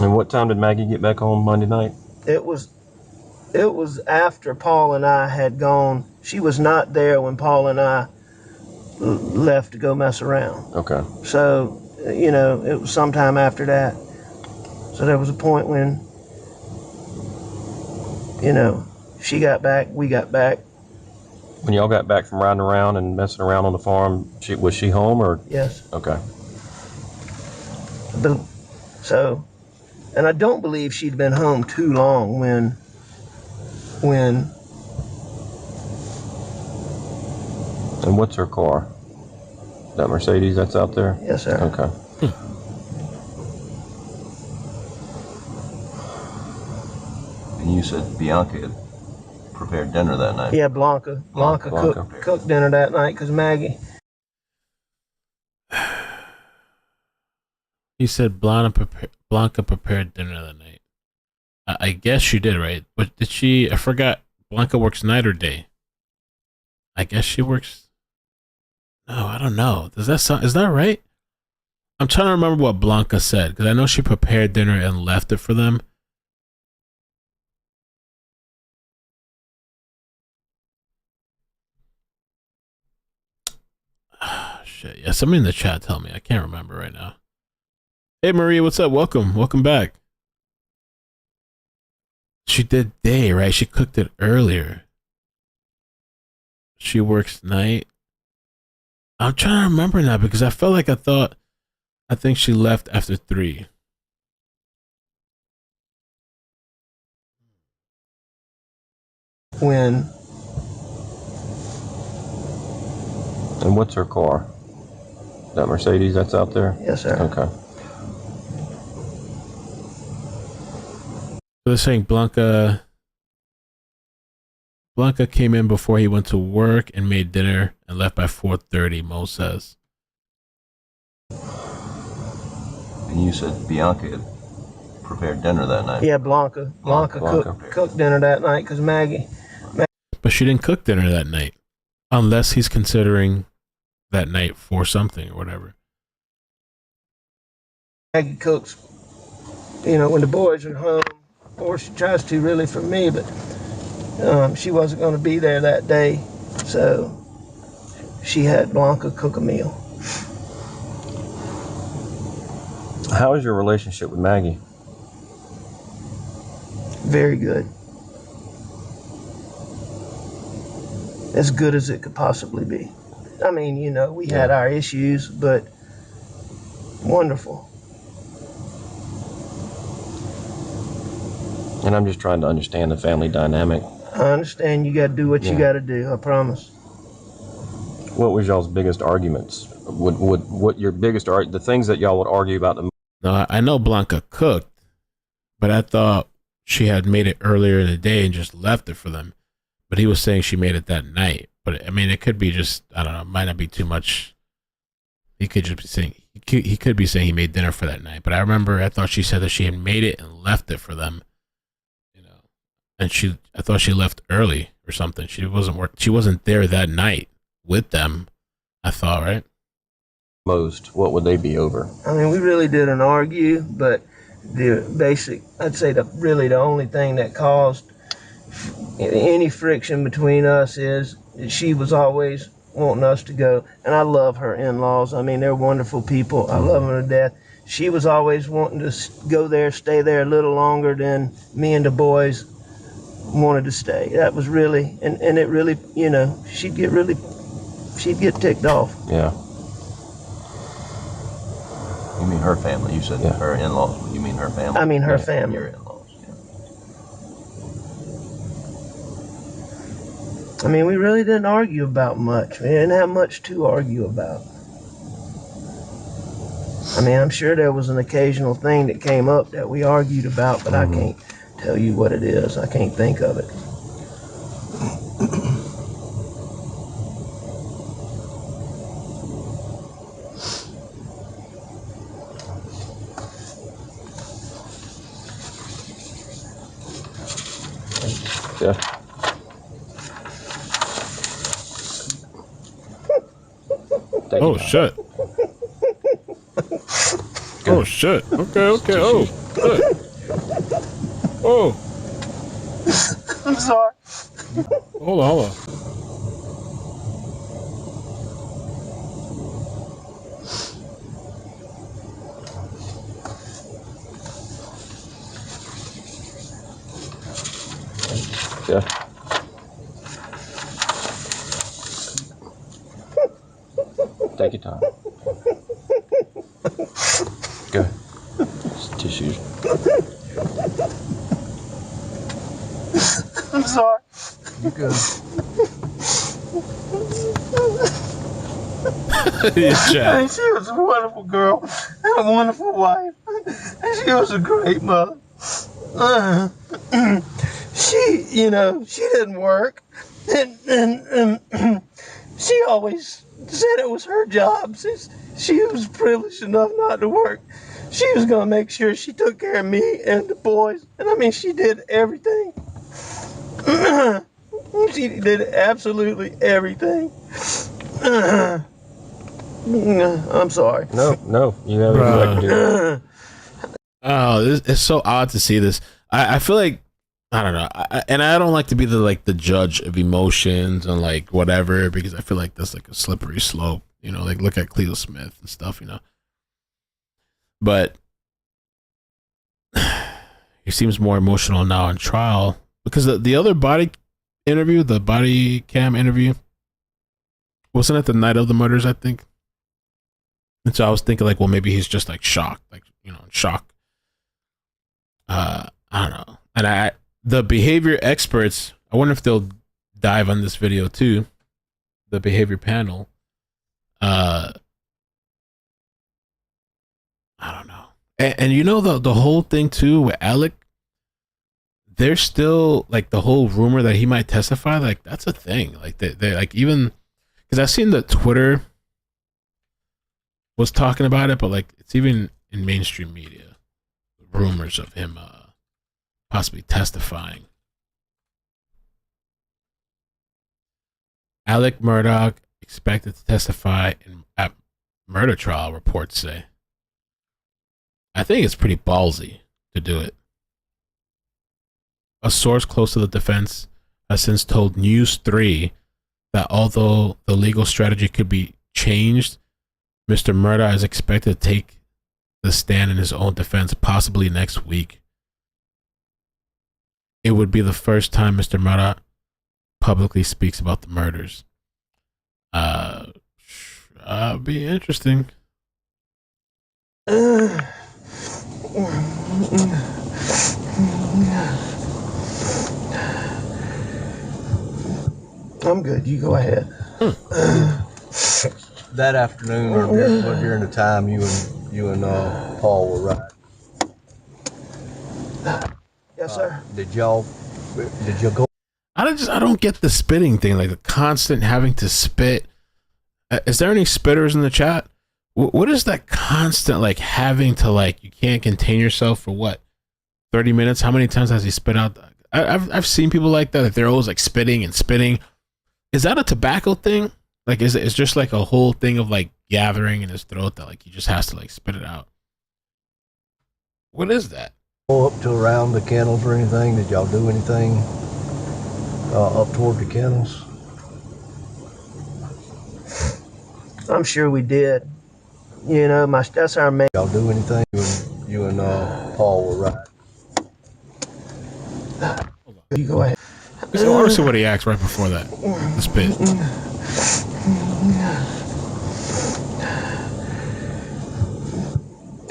And what time did Maggie get back home Monday night? It was after Paul and I had gone. She was not there when Paul and I left to go mess around. Okay. So, you know, it was sometime after that. So there was a point when, you know, she got back, we got back. When y'all got back from riding around and messing around on the farm, was she home or? Yes. Okay. So, and I don't believe she'd been home too long when And what's her car? That Mercedes that's out there? Yes, sir. Okay. And you said Bianca had prepared dinner that night. Yeah, Blanca cooked dinner that night because Maggie. He said Blanca prepared dinner that night. I guess she did, right? But did she? I forgot. Blanca works night or day? I guess she works. No, I don't know. Does that sound? Is that right? I'm trying to remember what Blanca said because I know she prepared dinner and left it for them. Shit. Yeah, somebody in the chat tell me. I can't remember right now. Hey Maria, what's up? Welcome back. She did day, right? She cooked it earlier. She works night. I'm trying to remember now because I felt like I think she left after 3. When? And what's her car? That Mercedes that's out there? Yes, sir. Okay. They're saying Blanca came in before he went to work and made dinner and left by 4:30, Mo says. And you said Bianca had prepared dinner that night. Yeah, Blanca cooked dinner that night because Maggie. But she didn't cook dinner that night. Unless he's considering that night for something or whatever. Maggie cooks, you know, when the boys are home, or she tries to really for me, but she wasn't going to be there that day, so she had Blanca cook a meal. How is your relationship with Maggie? Very good. As good as it could possibly be. I mean, you know, we had our issues, but wonderful. And I'm just trying to understand the family dynamic. I understand you got to do what you got to do, I promise. What was y'all's biggest arguments? What your biggest the things that y'all would argue about the? No, I know Blanca cooked, but I thought she had made it earlier in the day and just left it for them. But he was saying she made it that night. But I mean, it could be just, I don't know, it might not be too much. He could just be saying, he could be saying he made dinner for that night. But I thought she said that she had made it and left it for them. You know, and I thought she left early or something. She wasn't there that night with them, I thought, right? Most, what would they be over? I mean, we really didn't argue, but I'd say the only thing that caused any friction between us is that she was always wanting us to go. And I love her in-laws. I mean, they're wonderful people. I love them to death. She was always wanting to go there, stay there a little longer than me and the boys wanted to stay. That was really, and it really, you know, she'd get ticked off. Yeah. You mean her family? You said her in-laws. You mean her family? I mean her family. Your in-laws. I mean, we really didn't argue about much. We didn't have much to argue about. I mean, I'm sure there was an occasional thing that came up that we argued about, but I can't tell you what it is. I can't think of it. Yeah. Oh shit. Oh shit. Okay, okay. Oh. Shit. Oh. I'm sorry. Hold on, hold on. Yeah. Take your time. Good. Tissues. I'm sorry. You good? Yeah, Chad. And she was a wonderful girl and a wonderful wife. And she was a great mother. She, you know, she didn't work. And she always said it was her job since she was privileged enough not to work. She was going to make sure she took care of me and the boys. And I mean, she did everything. She did absolutely everything. I'm sorry. No. You have every right to do it. Oh, it's so odd to see this. I feel like I don't know, and I don't like to be the judge of emotions and like whatever, because I feel like that's like a slippery slope. You know, like look at Cleo Smith and stuff. You know, but he seems more emotional now on trial because the other body cam interview, wasn't it the night of the murders? I think. And so I was thinking like, well, maybe he's just like shocked, like in shock. I don't know. And the behavior experts, I wonder if they'll dive on this video too. The behavior panel. I don't know. And you know the whole thing too with Alec, there's still like the whole rumor that he might testify. Like that's a thing. Like they like, even because I've seen that Twitter was talking about it, but like it's even in mainstream media, rumors of him possibly testifying. Alec Murdaugh expected to testify at murder trial, reports say. I think it's pretty ballsy to do it. A source close to the defense has since told News 3 that although the legal strategy could be changed, Mr. Murdaugh is expected to take the stand in his own defense possibly next week. It would be the first time Mr. Murdaugh publicly speaks about the murders. Be interesting. I'm good. You go ahead. That afternoon or during the time you and Paul were riding. Yes, sir. Did y'all go? I don't get the spitting thing, like the constant having to spit. Is there any spitters in the chat? What is that constant like having to like, you can't contain yourself for what, 30 minutes? How many times has he spit out? I've seen people like that. Like they're always like spitting and spitting. Is that a tobacco thing? Like is it just like a whole thing of like gathering in his throat that like he just has to like spit it out? What is that? Go up to around the kennels or anything? Did y'all do anything up toward the kennels? I'm sure we did. You know, that's our main. Y'all do anything? You and Paul were riding. You go ahead. I want to see what he asked right before that. The spit.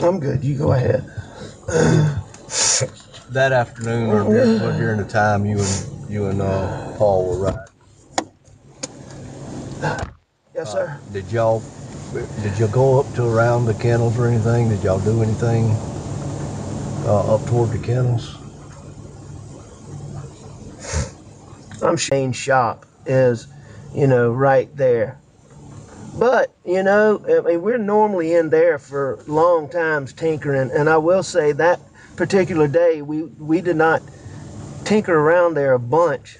I'm good. You go ahead. That afternoon or during the time you and Paul were riding. Yes, sir. Did y'all go up to around the kennels or anything? Did y'all do anything up toward the kennels? I'm Shane's shop is, you know, right there. But, you know, I mean, we're normally in there for long times tinkering. And I will say that particular day, we did not tinker around there a bunch,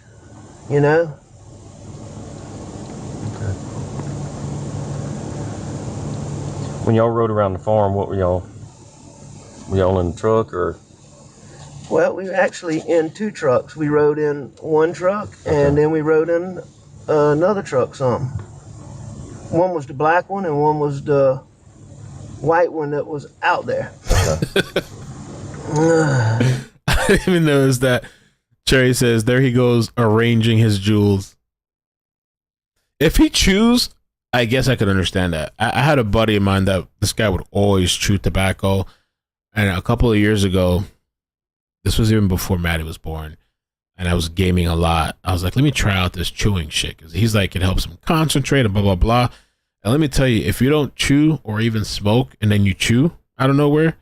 you know. Okay. When y'all rode around the farm, what were y'all? Were y'all in the truck or? Well, we were actually in 2 trucks. We rode in one truck, and then we rode in another truck some. One was the black one, and one was the white one that was out there. I didn't even notice that. Cherry says, there he goes arranging his jewels. If he chews, I guess I could understand that. I had a buddy of mine that this guy would always chew tobacco. And a couple of years ago, this was even before Maddie was born, and I was gaming a lot. I was like, let me try out this chewing shit. Because he's like, it helps him concentrate and blah, blah, blah. And let me tell you, if you don't chew or even smoke and then you chew out of nowhere,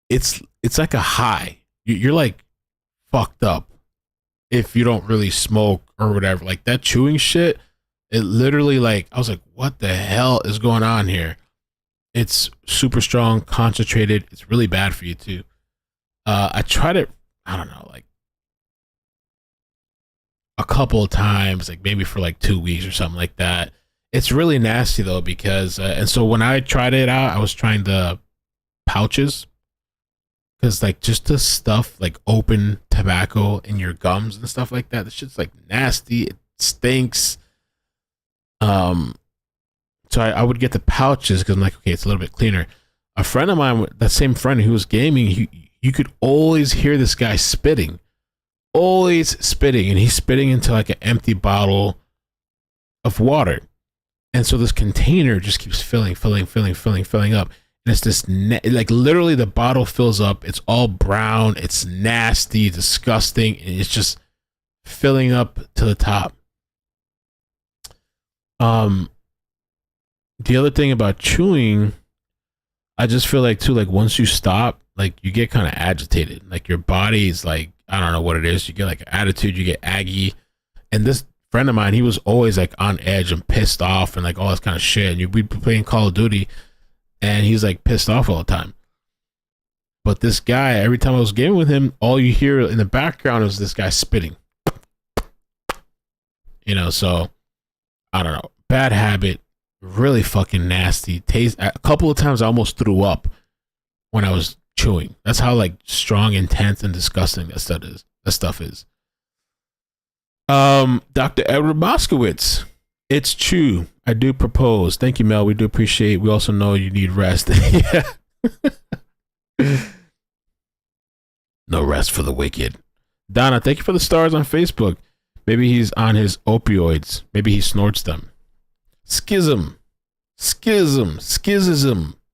it's like a high. You're like fucked up if you don't really smoke or whatever. Like that chewing shit, it literally like, I was like, what the hell is going on here? It's super strong, concentrated. It's really bad for you too. I tried it, I don't know, like a couple of times, like maybe for like 2 weeks or something like that. It's really nasty though, because, and so when I tried it out, I was trying the pouches, because like just the stuff, like open tobacco in your gums and stuff like that, the shit's like nasty. It stinks. So I would get the pouches because I'm like, okay, it's a little bit cleaner. A friend of mine, that same friend who was gaming, you could always hear this guy spitting. Always spitting. And he's spitting into like an empty bottle of water. And so this container just keeps filling up. And it's this, like literally the bottle fills up. It's all brown. It's nasty, disgusting. And it's just filling up to the top. The other thing about chewing, I just feel like too, like once you stop, like you get kind of agitated. Like your body's like, I don't know what it is. You get like attitude, you get aggy. And this friend of mine, he was always like on edge and pissed off and like all this kind of shit. And we'd be playing Call of Duty and he's like pissed off all the time. But this guy, every time I was gaming with him, all you hear in the background is this guy spitting. You know, so I don't know. Bad habit. Really fucking nasty taste. A couple of times I almost threw up when I was chewing. That's how like strong, intense, and disgusting that stuff is. Dr. Edward Moskowitz, it's chew. I do propose. Thank you, Mel. We do appreciate. We also know you need rest. Yeah. No rest for the wicked. Donna, thank you for the stars on Facebook. Maybe he's on his opioids. Maybe he snorts them. Schism.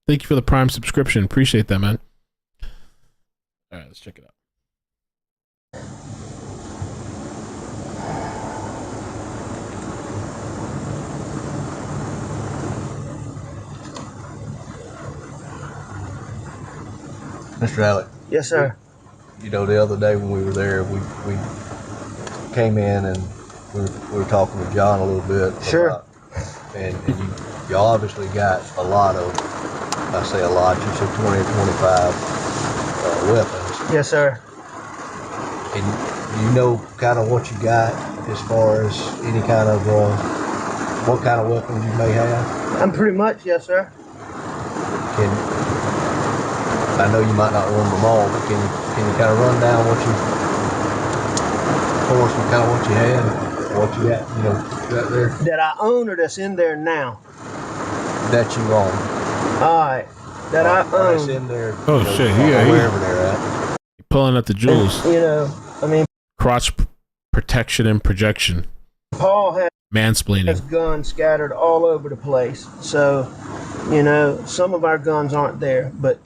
Thank you for the Prime subscription. Appreciate that, man. All right, let's check it out. Mr. Alec. Yes, sir. You know, the other day when we were there, we came in and we were talking with John a little bit. Sure. And you obviously got a lot of, I say a lot, you said 20 or 25 weapons. Yes, sir. And you know kind of what you got as far as any kind of, what kind of weapons you may have? I'm pretty much, yes, sir. I know you might not remember them all, but can you kind of run down what you, for us, kind of what you had, what you got, you know, right there? That I own or that's in there now? That you own. All right. That I That's own. in there. Oh, you know, shit, yeah, wherever they're at. Pulling up the jewels. You know, I mean, Crotch protection and projection. Paul has Mansplaining. guns scattered all over the place. So, you know, some of our guns aren't there. But,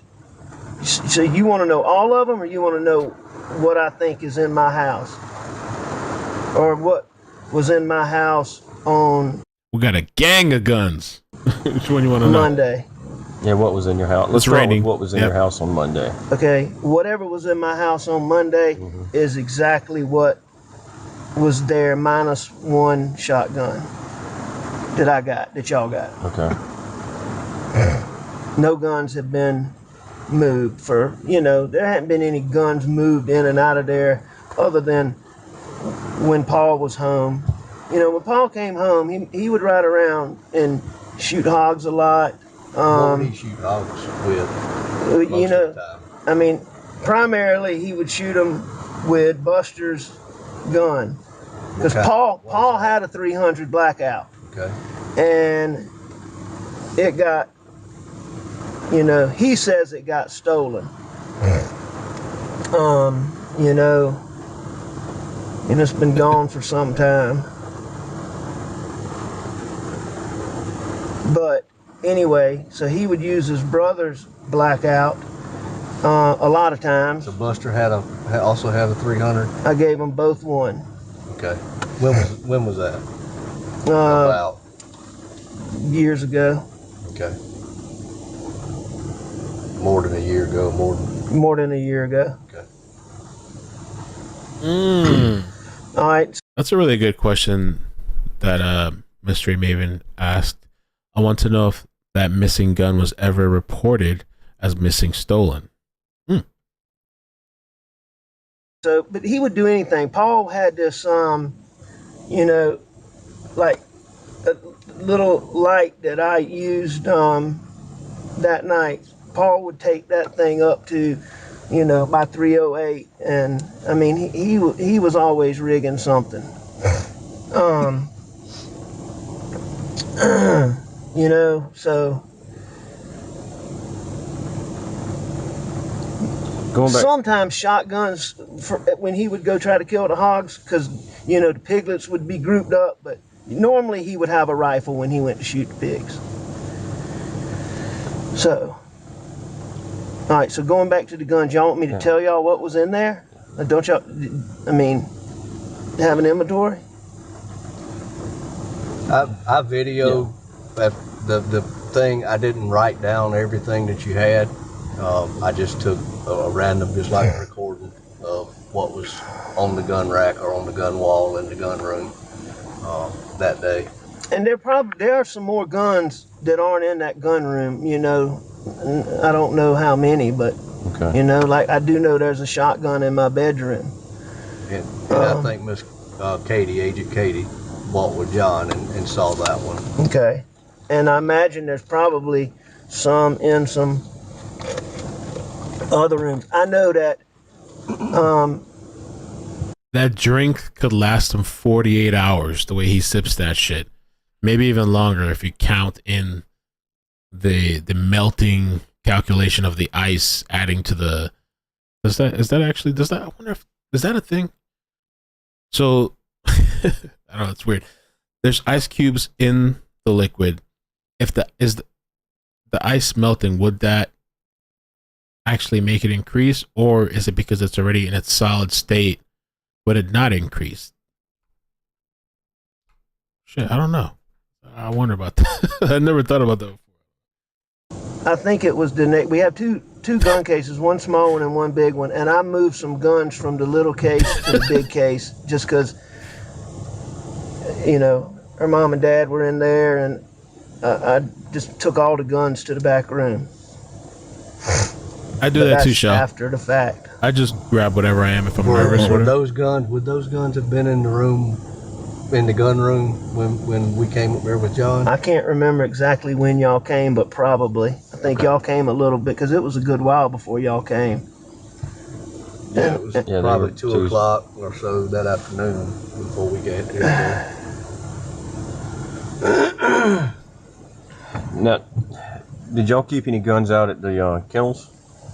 so you want to know all of them or you want to know what I think is in my house? Or what was in my house on We got a gang of guns. Which one you want to know? Monday? Yeah, what was in your house? Let's It's start raining. with what was in Yep. your house on Monday. Okay, whatever was in my house on Monday is exactly what was there minus one shotgun that y'all got. Okay. No guns have been moved for, there hadn't been any guns moved in and out of there other than when Paul was home. When Paul came home, he would ride around and shoot hogs a lot. What would he shoot hogs with most of the time? Primarily he would shoot them with Buster's gun. Because Paul had a 300 blackout. Okay. And it got, he says it got stolen. And it's been gone for some time. But anyway, so he would use his brother's blackout a lot of times. So Buster also had a 300. I gave them both one. Okay. When was that? About years ago. Okay. More than a year ago. More than a year ago. Okay. All right. That's a really good question that Mystery Maven asked. I want to know if that missing gun was ever reported as missing stolen. So, but he would do anything. Paul had this, like a little light that I used that night. Paul would take that thing up to, by 308, and he was always rigging something. So. Sometimes shotguns when he would go try to kill the hogs, because the piglets would be grouped up, but normally he would have a rifle when he went to shoot the pigs. So, all right, so going back to the guns, y'all want me to tell y'all what was in there? Don't y'all, have an inventory? I videoed the thing. I didn't write down everything that you had. I just took a random, just like a recording of what was on the gun rack or on the gun wall in the gun room that day. And there are some more guns that aren't in that gun room. I don't know how many, but like I do know there's a shotgun in my bedroom. And I think Miss Agent Katie, walked with John and saw that one. Okay, and I imagine there's probably some in some other rooms. I know that that drink could last him 48 hours the way he sips that shit. Maybe even longer if you count in the melting calculation of the ice adding to the is that a thing? So I don't know, it's weird. There's ice cubes in the liquid. If the ice melting, would that actually make it increase, or is it because it's already in its solid state, would it not increase? Shit, I don't know. I wonder about that. I never thought about that before. I think it was we have two gun cases, one small one and one big one, and I moved some guns from the little case to the big case just because, her mom and dad were in there, and I just took all the guns to the back room. I do that too, Shell. After the fact. I just grab whatever I am if I'm nervous. Would those guns have been in the room, in the gun room when we came up there with John? I can't remember exactly when y'all came, but probably. I think y'all came a little bit, because it was a good while before y'all came. Yeah, it was probably 2 o'clock or so that afternoon before we got here. Now, did y'all keep any guns out at the kennels?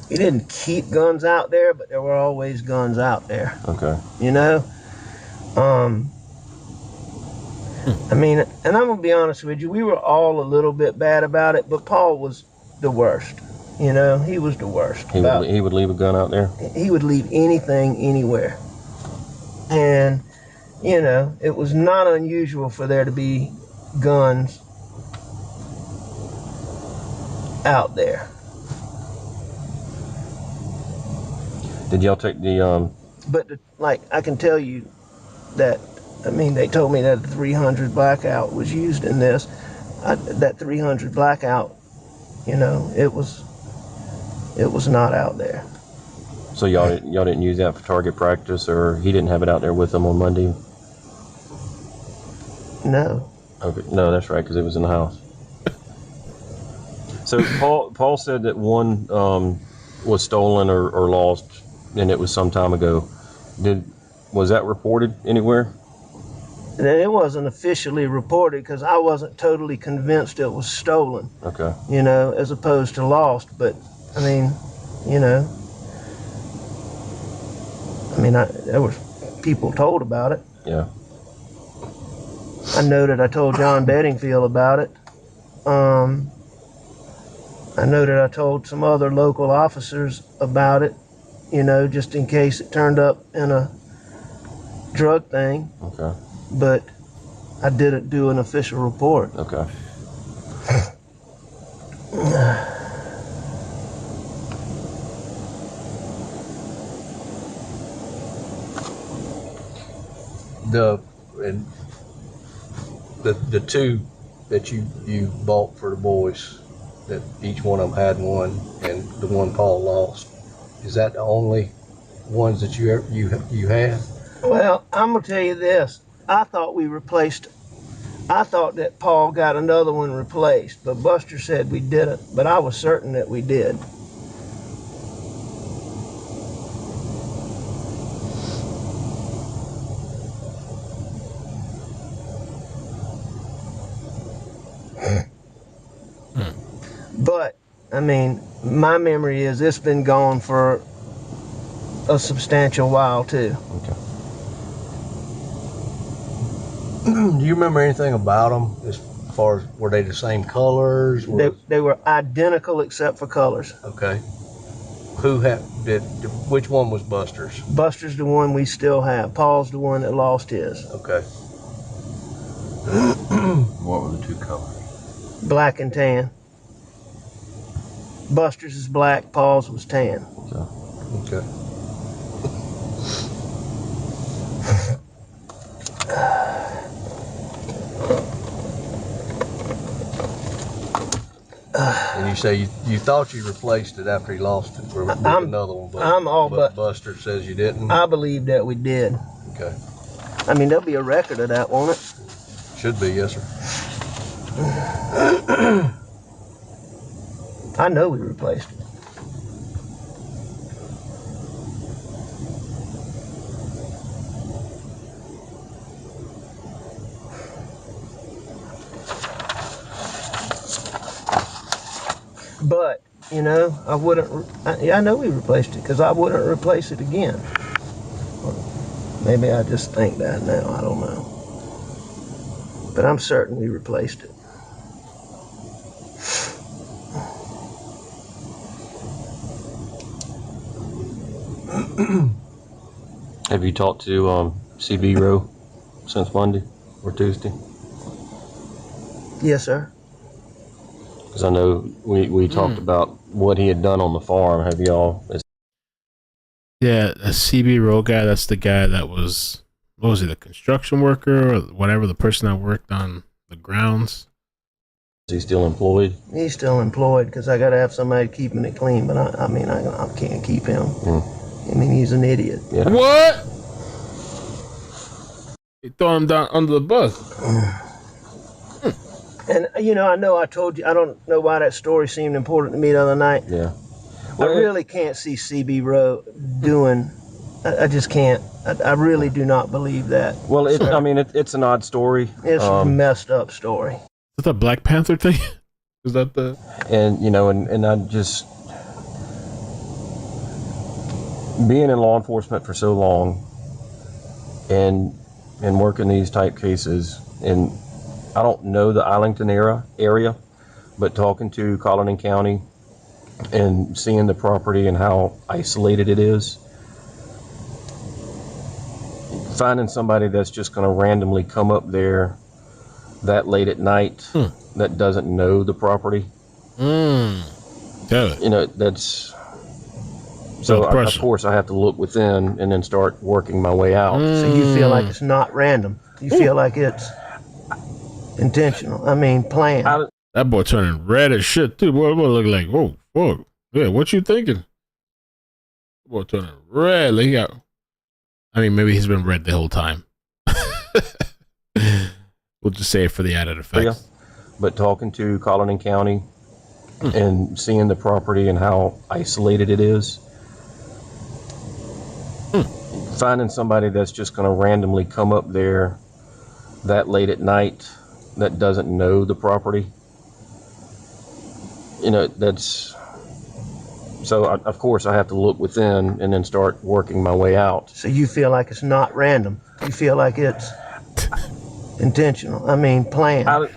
We didn't keep guns out there, but there were always guns out there. Okay. And I'm gonna be honest with you, we were all a little bit bad about it, but Paul was the worst. He was the worst. He would leave a gun out there? He would leave anything anywhere. And, it was not unusual for there to be guns out there. Did y'all take the But I can tell you that, they told me that the 300 blackout was used in this. That 300 blackout, it was It was not out there. So y'all didn't use that for target practice, or he didn't have it out there with him on Monday? No. Okay, no, that's right, because it was in the house. So Paul said that one was stolen or lost, and it was some time ago. Was that reported anywhere? It wasn't officially reported because I wasn't totally convinced it was stolen. Okay. You know, as opposed to lost. But I mean, you know, there was people told about it. Yeah. I know that I told John Bedingfield about it. I know that I told some other local officers about it, you know, just in case it turned up in a drug thing. Okay. But I didn't do an official report. Okay. The two that you bought for the boys, that each one of them had one, and the one Paul lost, is that the only ones that you had? Well, I'm gonna tell you this. I thought that Paul got another one replaced, but Buster said we didn't. But I was certain that we did. But I mean, my memory is it's been gone for a substantial while too. Okay. Do you remember anything about them as far as were they the same colors? They were identical except for colors. Okay. Which one was Buster's? Buster's the one we still have. Paul's the one that lost his. Okay. What were the two colors? Black and tan. Buster's is black, Paul's was tan. Okay. And you say you thought you replaced it after he lost it with another one, but Buster says you didn't? I believe that we did. Okay. I mean, there'll be a record of that, won't it? Should be, yes, sir. I know we replaced it. But, you know, I know we replaced it because I wouldn't replace it again. Maybe I just think that now, I don't know. But I'm certain we replaced it. Have you talked to CB Rowe since Monday or Tuesday? Yes, sir. Because I know we talked about what he had done on the farm. Have y'all? Yeah, a CB Rowe guy. That's the guy that was, what was he, the construction worker or whatever, the person that worked on the grounds? Is he still employed? He's still employed because I got to have somebody keeping it clean. But I mean, I can't keep him. I mean, he's an idiot. Yeah. What? You throw him down under the bus. And, you know I told you, I don't know why that story seemed important to me the other night. Yeah. I really can't see CB Rowe doing, I just can't. I really do not believe that. Well, I mean, it's an odd story. It's a messed up story. Is that the Black Panther thing? Is that the... And, you know, and I just... Being in law enforcement for so long and working these type cases, and I don't know the Arlington area, but talking to Colleton County and seeing the property and how isolated it is, finding somebody that's just going to randomly come up there that late at night that doesn't know the property, Yeah. you know, that's... So, of course, I have to look within and then start working my way out. So you feel like it's not random. You feel like it's intentional. I mean, planned. That boy turning red as shit, too. Boy, look like, whoa. Yeah, what you thinking? Boy, turning red. Like, I mean, maybe he's been red the whole time. We'll just say it for the added effect. Yeah. But talking to Colleton County and seeing the property and how isolated it is, finding somebody that's just going to randomly come up there that late at night that doesn't know the property, that's... So, of course, I have to look within and then start working my way out. So you feel like it's not random. You feel like it's intentional. I mean, planned. I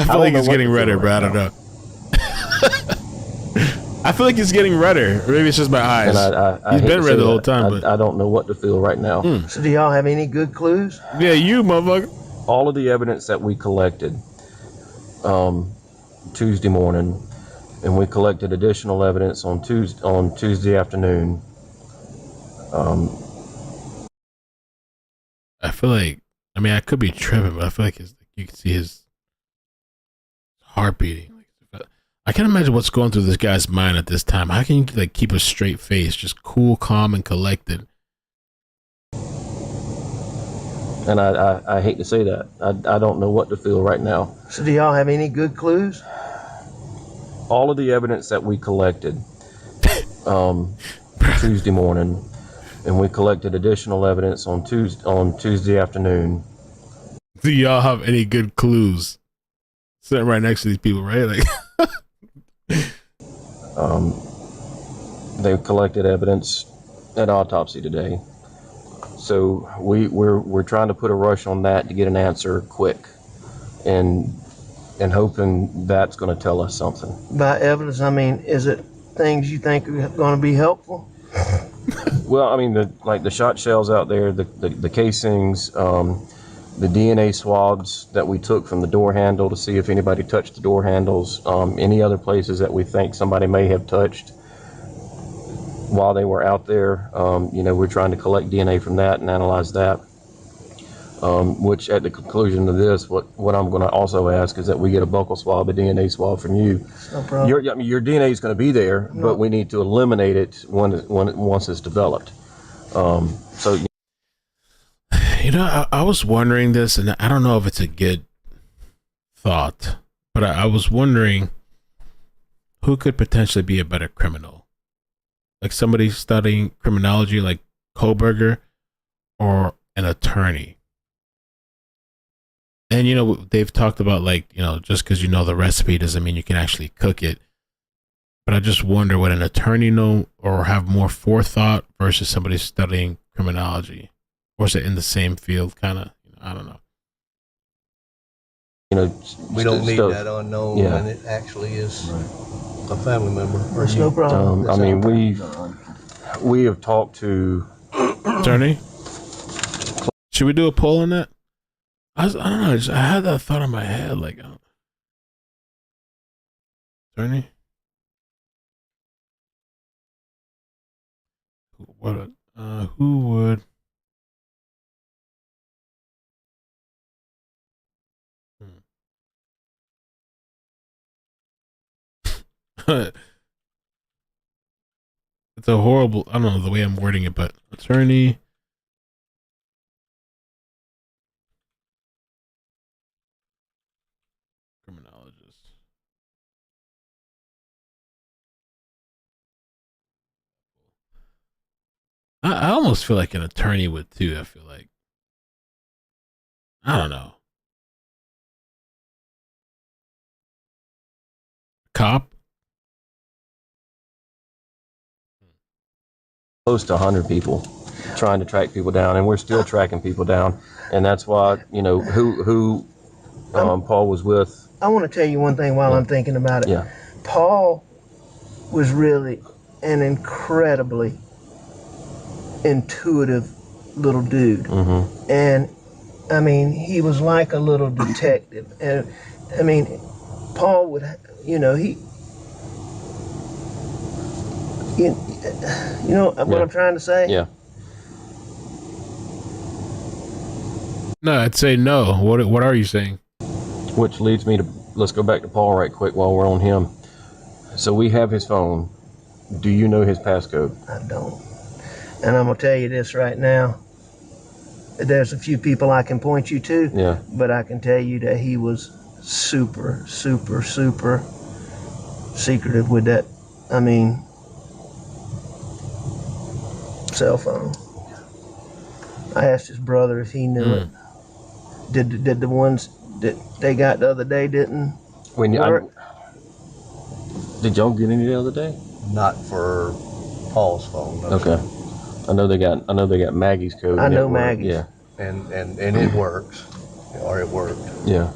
feel like he's getting redder, but I don't know. I feel like he's getting redder. Maybe it's just my eyes. And He's been red the whole time. But I don't know what to feel right now. So do y'all have any good clues? Yeah, you motherfucker. All of the evidence that we collected Tuesday morning, and we collected additional evidence on Tuesday afternoon. I feel like, I mean, I could be tripping, but I feel like you can see his heart beating. I can't imagine what's going through this guy's mind at this time. How can you like keep a straight face, just cool, calm, and collected? And I hate to say that. I don't know what to feel right now. So do y'all have any good clues? All of the evidence that we collected Tuesday morning, and we collected additional evidence on Tuesday afternoon. Do y'all have any good clues? Sitting right next to these people, right? Like, they collected evidence at autopsy today, so we're trying to put a rush on that to get an answer quick, and hoping that's going to tell us something. By evidence, I mean, is it things you think are going to be helpful? Well, I mean, the shot shells out there, the casings, the DNA swabs that we took from the door handle to see if anybody touched the door handles, any other places that we think somebody may have touched while they were out there. We're trying to collect DNA from that and analyze that. Which at the conclusion of this, what I'm going to also ask is that we get a buccal swab, a DNA swab from you. No problem. Your DNA is going to be there, but we need to eliminate it once it's developed. I was wondering this, and I don't know if it's a good thought, but I was wondering who could potentially be a better criminal, like somebody studying criminology, like Kohlberger, or an attorney. And, they've talked about, like, just because you know the recipe doesn't mean you can actually cook it. But I just wonder, would an attorney know or have more forethought versus somebody studying criminology? Or is it in the same field, kind of? I don't know. We don't need that unknown when it actually is a family member. There's no problem. I mean, we have talked to... Attorney? Should we do a poll on that? I don't know. I had that thought in my head, like, attorney. Who would? It's a horrible. I don't know the way I'm wording it, but attorney. Criminologist. I almost feel like an attorney would too. I feel like, I don't know. Cop? Close to 100 people trying to track people down, and we're still tracking people down. And that's why, who Paul was with. I want to tell you one thing while I'm thinking about it. Yeah. Paul was really an incredibly intuitive little dude. Mm-hmm. And, I mean, he was like a little detective. And, I mean, Paul would, what I'm trying to say? Yeah. No, I'd say no. What are you saying? Which leads me to, let's go back to Paul right quick while we're on him. So we have his phone. Do you know his passcode? I don't. And I'm gonna tell you this right now. There's a few people I can point you to. Yeah. But I can tell you that he was super, super, super secretive with that. I mean, cell phone. I asked his brother if he knew it. Did the ones that they got the other day didn't work? Did y'all get any the other day? Not for Paul's phone. No. Okay. I know they got Maggie's code. I know Maggie's. Yeah. And it works, or it worked. Yeah.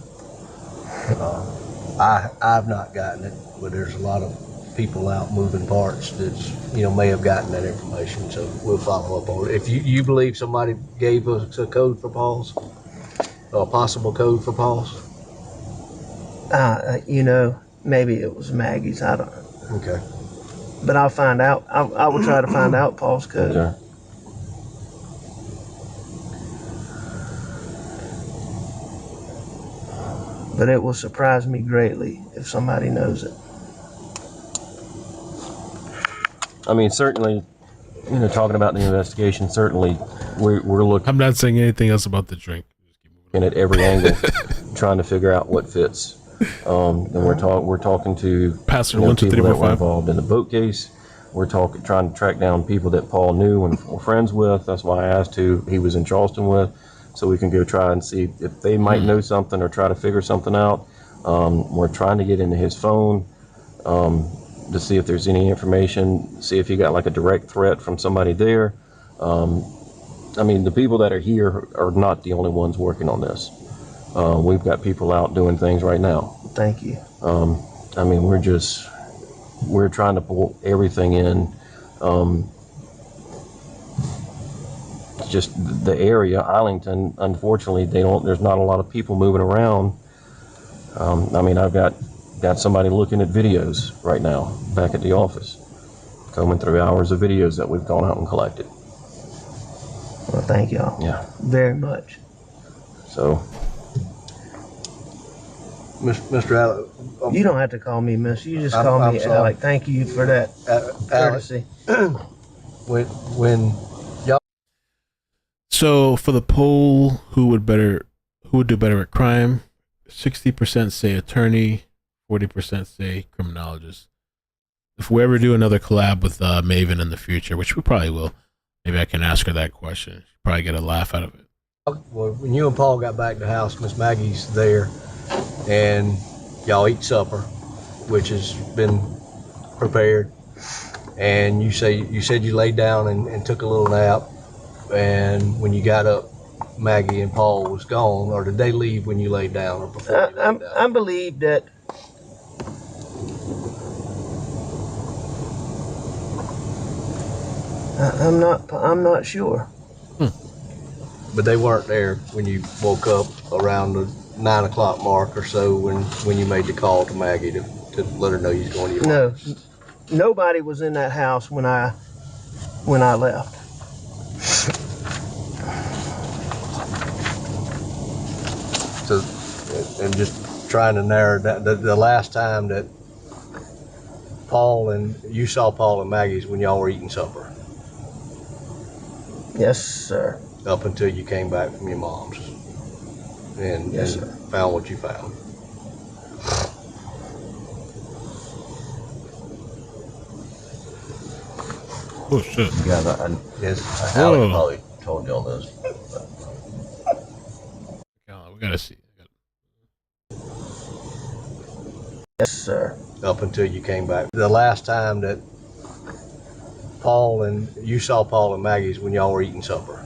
I've not gotten it, but there's a lot of people out moving parts that may have gotten that information. So we'll follow up on it. If you believe somebody gave us a code for Paul's, a possible code for Paul's. Maybe it was Maggie's. I don't know. Okay. But I'll find out. I will try to find out Paul's code. Okay. But it will surprise me greatly if somebody knows it. I mean, certainly, talking about the investigation, certainly we're looking I'm not saying anything else about the drink. at every angle, trying to figure out what fits. And we're talking to Pastor people 1 2 3 that 4 were 5. involved in the boat case. We're trying to track down people that Paul knew and were friends with. That's why I asked who he was in Charleston with, so we can go try and see if they might know something or try to figure something out. We're trying to get into his phone to see if there's any information, see if he got like a direct threat from somebody there. I mean, the people that are here are not the only ones working on this. We've got people out doing things right now. Thank you. I mean, we're trying to pull everything in. Just the area, Arlington, unfortunately, there's not a lot of people moving around. I mean, I've got somebody looking at videos right now back at the office, combing through hours of videos that we've gone out and collected. Well, thank y'all. Yeah. Very much. So, Mr. Alec, You don't have to call me Miss. You just I'm call me sorry. Alec. Thank you for that courtesy. when y'all So for the poll, who would do better at crime? 60% say attorney, 40% say criminologist. If we ever do another collab with Maven in the future, which we probably will, maybe I can ask her that question. She'll probably get a laugh out of it. Well, when you and Paul got back to the house, Miss Maggie's there, and y'all eat supper, which has been prepared. And you said you laid down and took a little nap, and when you got up, Maggie and Paul was gone. Or did they leave when you laid down, or before you laid down? I believe that. I'm not sure. But they weren't there when you woke up around the 9 o'clock mark or so when you made the call to Maggie to let her know you was going to your No, mother's. nobody was in that house when I left. So, and just trying to narrow down the last time that you saw Paul and Maggie's when y'all were eating supper, Yes, sir. up until you came back from your mom's and Yes, sir. found what you found. Oh shit! Yeah, Yes. Alec Whoa. probably told you all this. We gotta see. Yes, sir. Up until you came back. The last time that you saw Paul and Maggie's when y'all were eating supper,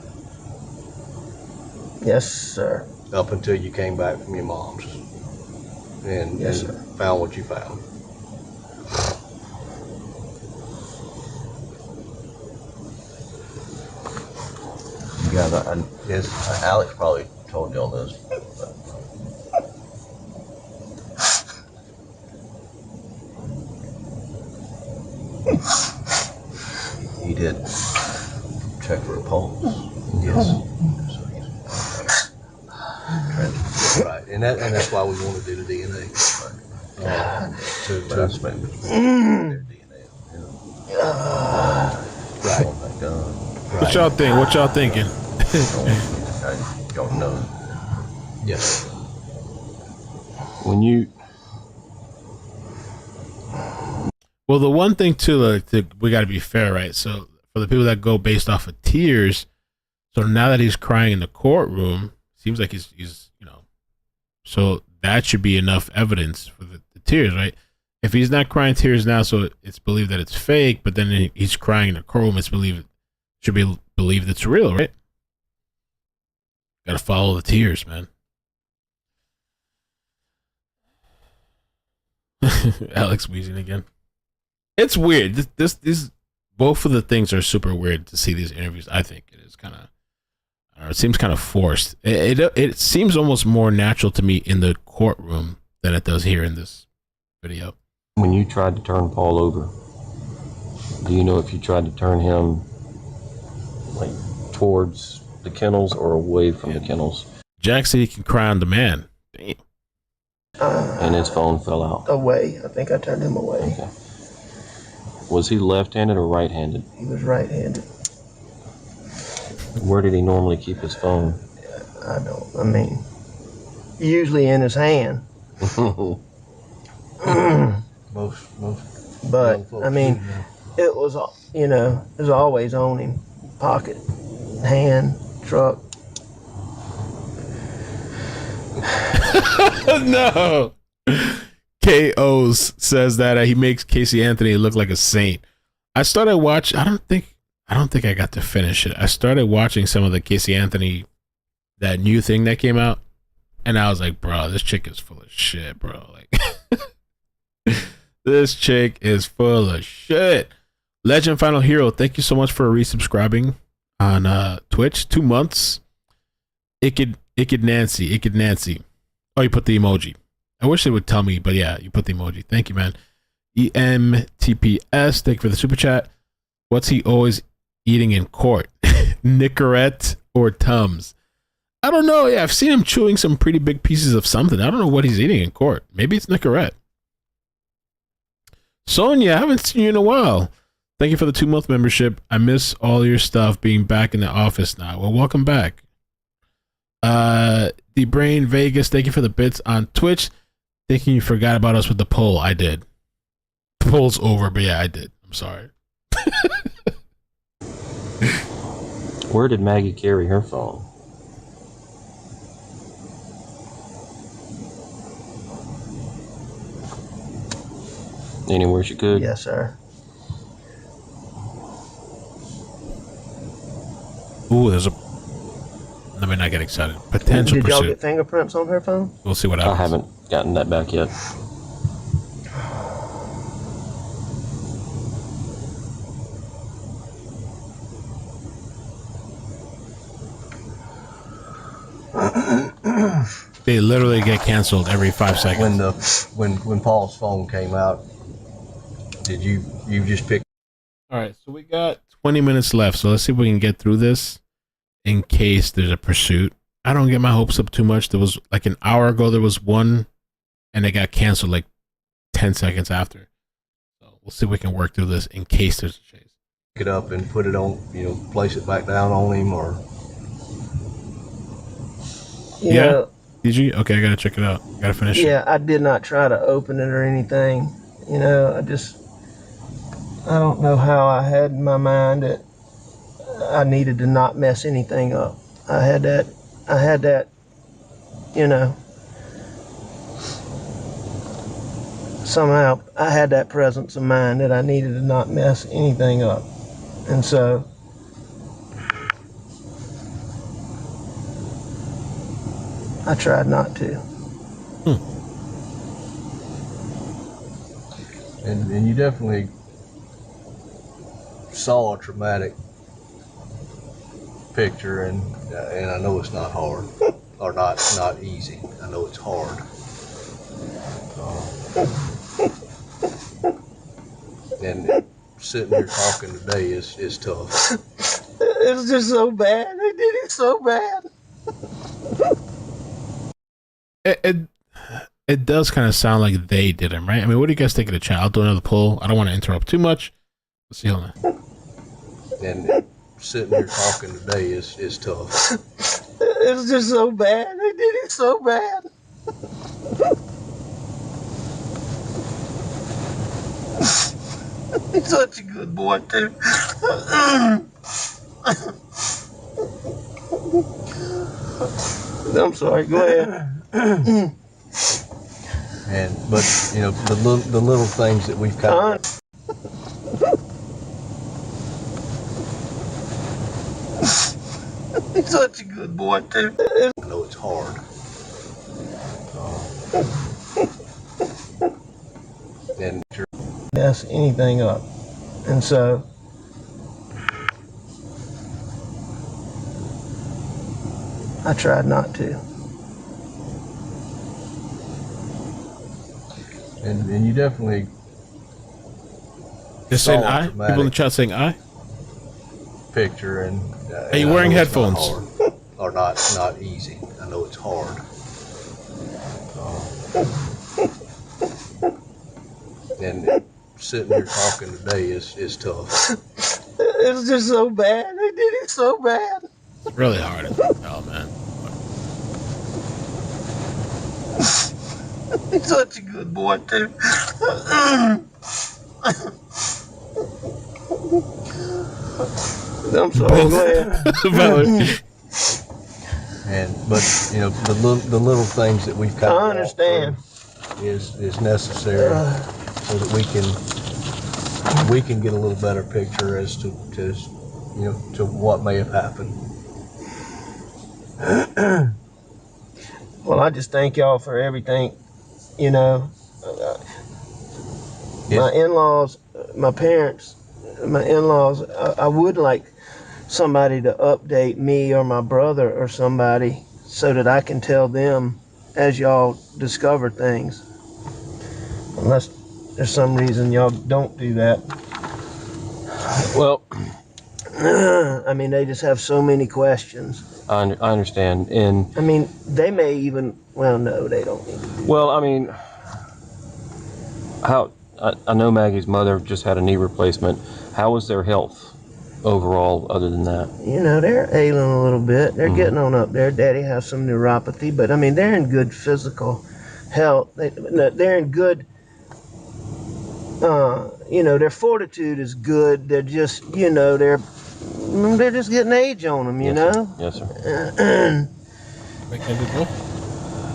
Yes, sir. up until you came back from your mom's and Yes, sir. found what you found. Yeah, Yes. Alex probably told you all this. He did check for a pulse. Yes. So he's Right. And that's why we want to do the DNA. But I spent their DNA. Right. On that gun. What y'all think? What y'all thinking? I don't know. Yes. When you Well, the one thing too, we got to be fair, right? So for the people that go based off of tears, so now that he's crying in the courtroom, seems like he's so that should be enough evidence for the tears, right? If he's not crying tears now, so it's believed that it's fake, but then he's crying in the courtroom, should be believed it's real, right? Got to follow the tears, man. Alex wheezing again. It's weird. This both of the things are super weird to see these interviews. I think it is kind of. It seems kind of forced. It seems almost more natural to me in the courtroom than it does here in this video. when you tried to turn Paul over, do you know if you tried to turn him like towards the kennels or away from the kennels? Jack said he can cry on demand. Damn. And his phone fell out. Away. I think I turned him away. Okay. Was he left-handed or right-handed? He was right-handed. Where did he normally keep his phone? I mean, usually in his hand. Most But, young folks I mean, do know. it was, it was always on him. Pocket, hand, truck. No. KOs says that he makes Casey Anthony look like a saint. I started watching. I don't think I got to finish it. I started watching some of the Casey Anthony, that new thing that came out, and I was like, bro, this chick is full of shit, bro. Like, this chick is full of shit. Legend Final Hero, thank you so much for resubscribing on Twitch. 2 months. Icked Nancy. Oh, you put the emoji. I wish it would tell me, but yeah, you put the emoji. Thank you, man. EMTPS, thank you for the super chat. What's he always eating in court? Nicorette or Tums? I don't know. Yeah, I've seen him chewing some pretty big pieces of something. I don't know what he's eating in court. Maybe it's Nicorette. Sonia, I haven't seen you in a while. Thank you for the 2-month membership. I miss all your stuff being back in the office now. Well, welcome back. The Brain Vegas, thank you for the bits on Twitch. Thinking you forgot about us with the poll. I did. The poll's over, but yeah, I did. I'm sorry. Where did Maggie carry her phone? Anywhere she could? Yes, sir. Ooh, there's a... Let me not get excited. Potential Did y'all pursuit. get fingerprints on her phone? We'll see what I happens. haven't gotten that back yet. They literally get canceled every 5 seconds. When Paul's phone came out, did you just pick? All right, so we got 20 minutes left, so let's see if we can get through this in case there's a pursuit. I don't get my hopes up too much. There was like an hour ago, there was one, and it got canceled like 10 seconds after. So we'll see if we can work through this in case there's a chase. Pick it up and put it on, place it back down on him, or You Yeah. know, Did you? Okay, I gotta check it out. Gotta finish it. yeah, I did not try to open it or anything. I don't know how I had in my mind that I needed to not mess anything up. I had that, somehow I had that presence of mind that I needed to not mess anything up. And so I tried not to. and you definitely saw a traumatic picture, and I know it's not hard or not easy. I know it's hard. And sitting here talking today is tough. It's just so bad. They did it so bad. it does kind of sound like they did him, right? I mean, what do you guys think of the chat? I'll do another poll. I don't want to interrupt too much. Let's see. Hold on. And sitting here talking today is tough. It's just so bad. They did it so bad. He's such a good boy, too. I'm sorry. Go ahead. But you know, the little things that we've kind of. He's such a good boy, too. I know it's hard. And Mess anything up. And so I tried not to. and you definitely Just saying saw a I? People in the dramatic chat saying I? picture and Are you and I wearing know it's not headphones? hard, or not easy. I know it's hard. And sitting here talking today is tough. It's just so bad. They did it so bad. It's really hard as hell, man. He's such a good boy, too. I'm sorry. Go ahead. But you know, the little things that we've kind of I understand. is necessary so that we can get a little better picture as to you know, to what may have happened. Well, I just thank y'all for everything. You know, my in-laws, my parents, my in-laws, I would like somebody to update me or my brother or somebody so that I can tell them as y'all discover things. Unless there's some reason y'all don't do that. Well, I mean, they just have so many questions. I understand. And I mean, they may even, well, no, they don't need to do well, I mean, I know Maggie's mother just had a knee replacement. How is their health overall other than that? You know, they're ailing a little bit. They're getting on up there. Daddy has some neuropathy, but I mean, they're in good physical health. They're in good, you know, their fortitude is good. They're just, you know, they're just getting age on them, you know? Yes, sir.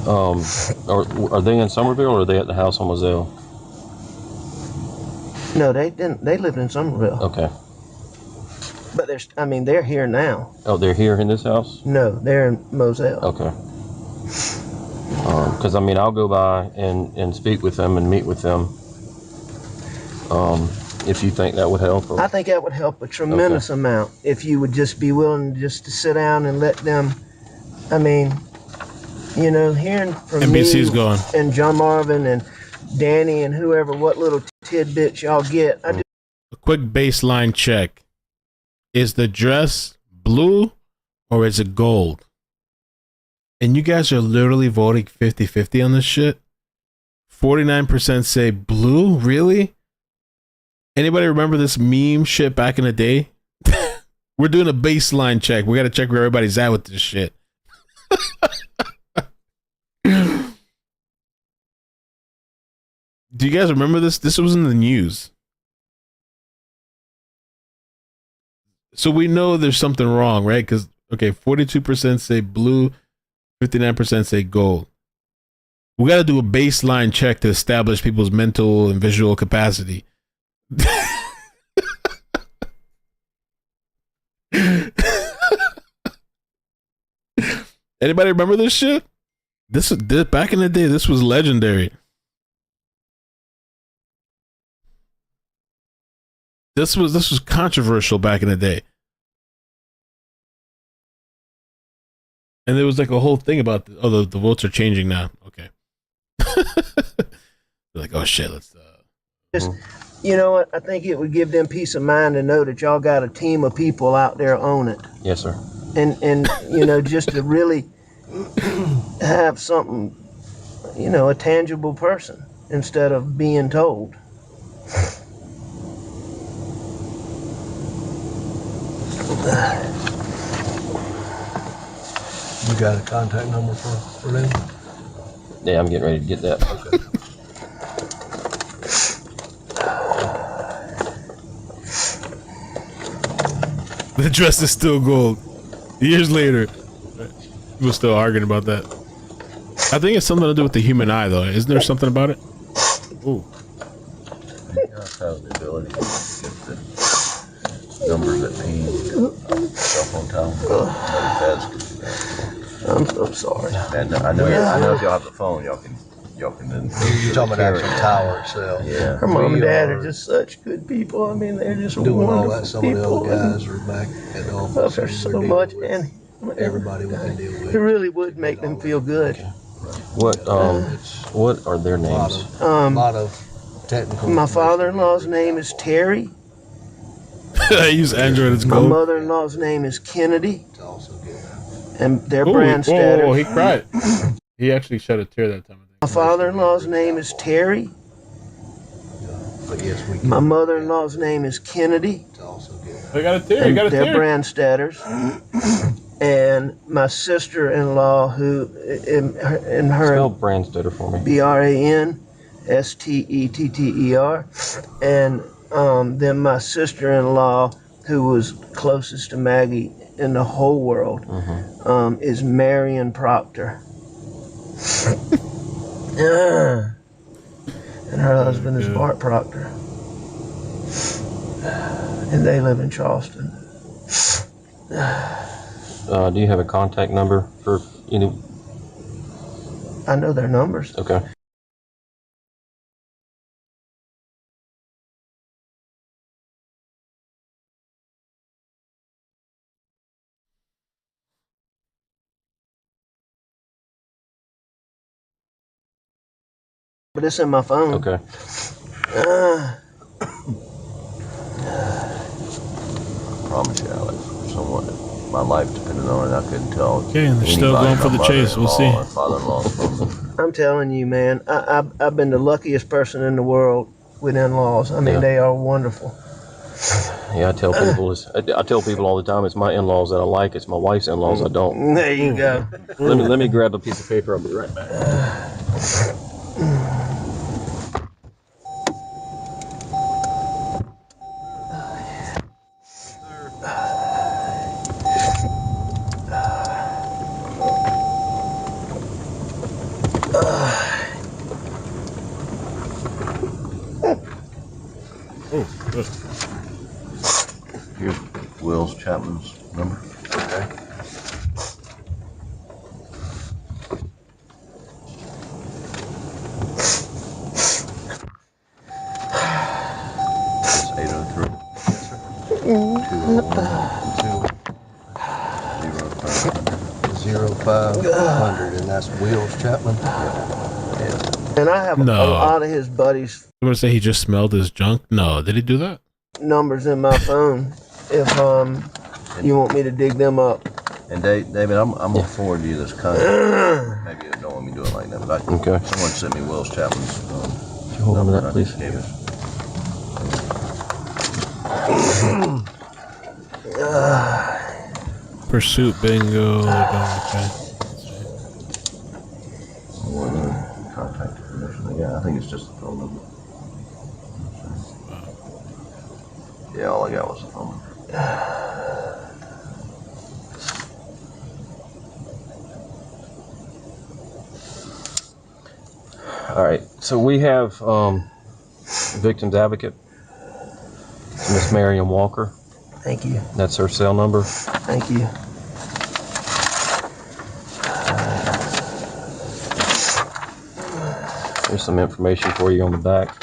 Are they in Somerville or are they at the house on Moselle? No, they didn't. They lived in Somerville. Okay. But they're here now. Oh, they're here in this house? No, they're in Moselle. Okay. Because, I mean, I'll go by and speak with them and meet with them. If you think that would help. I think that would help a tremendous amount if you would just be willing just to sit down and let them, I mean, you know, hearing from NBC's me going. and John Marvin and Danny and whoever, what little tidbits y'all get. A quick baseline check. Is the dress blue or is it gold? And you guys are literally voting 50-50 on this shit? 49% say blue? Really? Anybody remember this meme shit back in the day? We're doing a baseline check. We got to check where everybody's at with this shit. Do you guys remember this? This was in the news. So we know there's something wrong, right? Because, okay, 42% say blue, 59% say gold. We got to do a baseline check to establish people's mental and visual capacity. Anybody remember this shit? This back in the day, this was legendary. This was controversial back in the day. And there was like a whole thing about the votes are changing now. Okay. They're like, oh shit, let's Just, you know what? I think it would give them peace of mind to know that y'all got a team of people out there on it. Yes, sir. And you know, just to really have something, you know, a tangible person instead of being told. You got a contact number for them? Yeah, I'm getting ready to get that. Okay. The dress is still gold. Years later, we're still arguing about that. I think it's something to do with the human eye, though. Isn't there something about it? Ooh. You also have the ability to get the numbers that ping cell phone tower. I'm so sorry. And I know if y'all have the phone, y'all can then. You're talking about the actual tower itself. Yeah. Her mom and dad are just such good people. I mean, they're just Doing all wonderful that. Some of the people. other guys are back at the office. Love her so much, and Everybody we can deal with. it really would make them feel good. What are their names? A lot of technical. My father-in-law's name is Terry. I use Android as My gold. mother-in-law's name is Kennedy, To also get that. and they're Ooh, Brandstatters. oh, he cried. He actually shed a tear that time. My father-in-law's name is Terry. But yes, we can. My mother-in-law's name is Kennedy, To also get that. I got a tear. He and got a they're tear. Brandstatters. And my sister-in-law, who in her Spell Brandstetter for me. Branstetter, and then my sister-in-law, who was closest to Maggie in the whole world, is Marion Proctor. And her husband is Bart Proctor. And they live in Charleston. Do you have a contact number for any? I know their numbers. Okay. But it's in my phone. Okay. I promise you, Alex, someone, my life depended on it. I couldn't tell. Okay, and they're still going for the chase. We'll see. I'm telling you, man, I've been the luckiest person in the world with in-laws. I mean, Yeah. they are wonderful. Yeah, I tell people all the time it's my in-laws that I like. It's my wife's in-laws I don't. There you go. Let me grab a piece of paper. I'll be right back. Oh, good. Here's Will's Chapman's number. Okay. It's 803. Yes, sir. 0500, and that's Wills Chapman. And I have No. a lot of his buddies' You want to say he just smelled his junk? No, did he do that? numbers in my phone. If you want me to dig them up. And David, I'm gonna forward you this contact. Maybe you don't want me to do it like that, but Okay. someone sent me Will's Chapman's Hold on to number, that, and I please. just gave it. Pursuit bingo. Okay. Contact information. Yeah, I think it's just the phone number. Yeah, all I got was the phone number. All right. So we have victim's advocate, Miss Marion Walker. Thank you. That's her cell number. Thank you. There's some information for you on the back.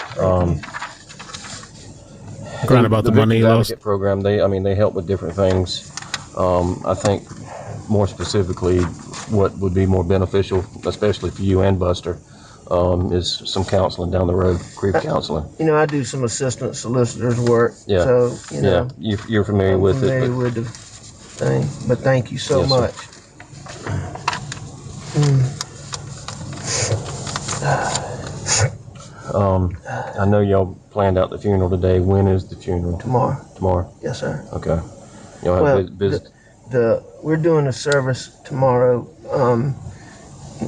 Crying about the money he Victims lost. Advocate program. They help with different things. I think more specifically, what would be more beneficial, especially for you and Buster, is some counseling down the road, grief counseling. You know, I do some assistant solicitor's work. Yeah. So, you know, Yeah, you're familiar I'm with familiar it. But with the thing. But thank you so Yes, sir. much. I know y'all planned out the funeral today. When is the funeral? Tomorrow. Tomorrow. Yes, sir. Okay. Y'all have Well, visit. we're doing a service tomorrow.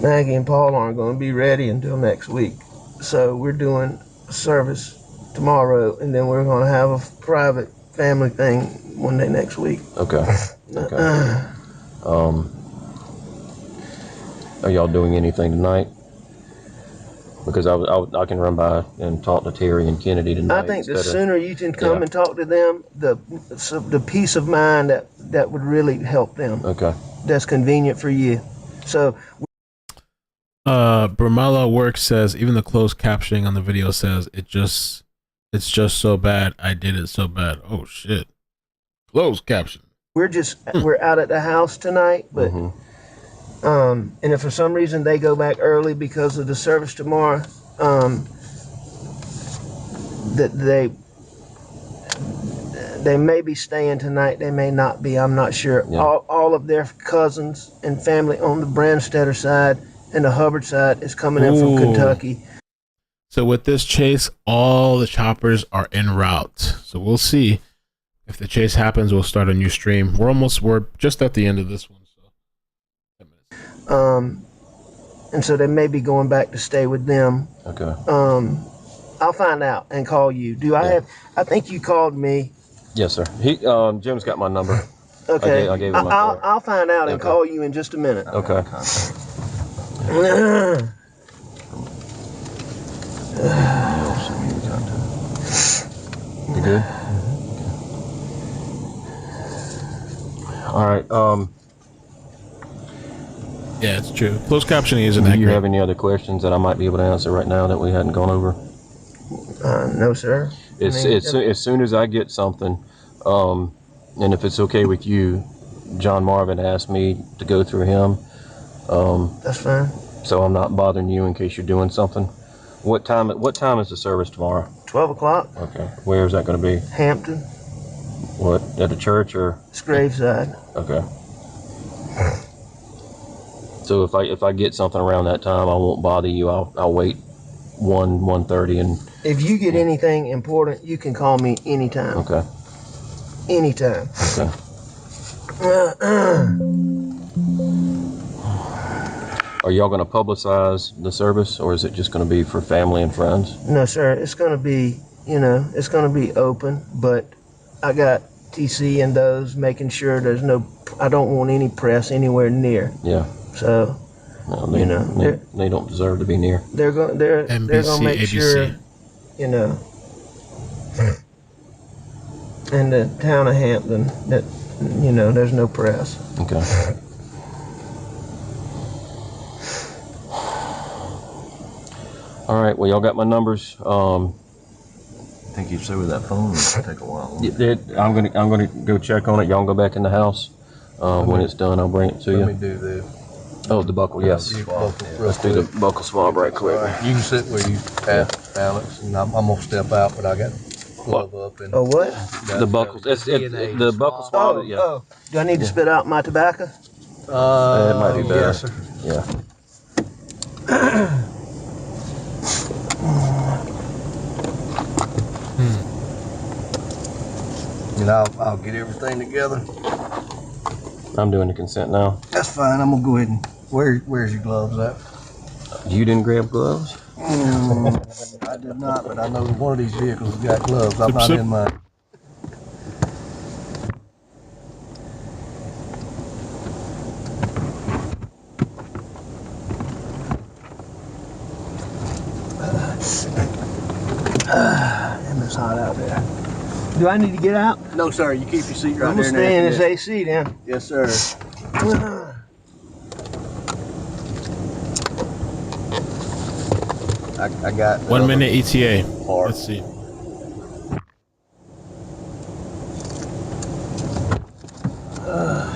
Maggie and Paul aren't going to be ready until next week, so we're doing a service tomorrow, and then we're going to have a private family thing one day next week. Okay. Okay. Are y'all doing anything tonight? Because I can run by and talk to Terry and Kennedy tonight. I think the sooner you can come and talk to them, the peace of mind that would really help them. Okay. That's convenient for you. So. Brumella Work says even the closed captioning on the video says it's just so bad. I did it so bad. Oh shit. Closed caption. We're out at the house tonight, but and if for some reason they go back early because of the service tomorrow, that they may be staying tonight, they may not be, I'm not sure. Yeah. All of their cousins and family on the Brandstetter side and the Hubbard side is coming in from Kentucky. So with this chase, all the choppers are en route. So we'll see if the chase happens. We'll start a new stream. We're just at the end of this one. So and so they may be going back to stay with them. Okay. I'll find out and call you. I think you called me. Yes, sir. Jim's got my number. Okay. I gave him my card. I'll find out and call you in just a minute. Okay. You good? All right. yeah, it's true. Closed captioning isn't Do you accurate. have any other questions that I might be able to answer right now that we hadn't gone over? No, sir. As soon as I get something, and if it's okay with you, John Marvin asked me to go through him. That's fine. So I'm not bothering you in case you're doing something. What time is the service tomorrow? 12 o'clock. Okay. Where is that going to be? Hampton. What, at a church or? It's graveside. Okay. So if I get something around that time, I won't bother you. I'll wait 1:30 and. If you get anything important, you can call me anytime. Okay. Anytime. Okay. Are y'all going to publicize the service, or is it just going to be for family and friends? No, sir. It's going to be, it's going to be open, but I got TC and those making sure I don't want any press anywhere near. Yeah. So, No, they don't deserve to be near. they're going to make ABC. sure, in the town of Hampton that, there's no press. Okay. All right. Well, y'all got my numbers. I think you said with that phone, it's gonna take a while. I'm gonna go check on it. Y'all go back in the house. When it's done, I'll bring it to Let me you. do the The buckle. Yes. Let's do the buckle swab right quick. You can sit where you at, Alex, and I'm gonna step out, but I got glove up and. Oh, what? The buckle. The buckle swab. Yeah. Oh. Do I need to spit out my tobacco? It might be better. Yes, sir. Yeah. And I'll get everything together. I'm doing the consent now. That's fine. I'm gonna go ahead and where's your gloves at? You didn't grab gloves? I did not, but I know one of these vehicles has got gloves. I'm not in mine. Damn, it's hot out there. Do I need to get out? No, sir. You keep your seat right I'm going to there. stay in this AC then. Yes, sir. I got 1 minute ETA. Part. Let's see.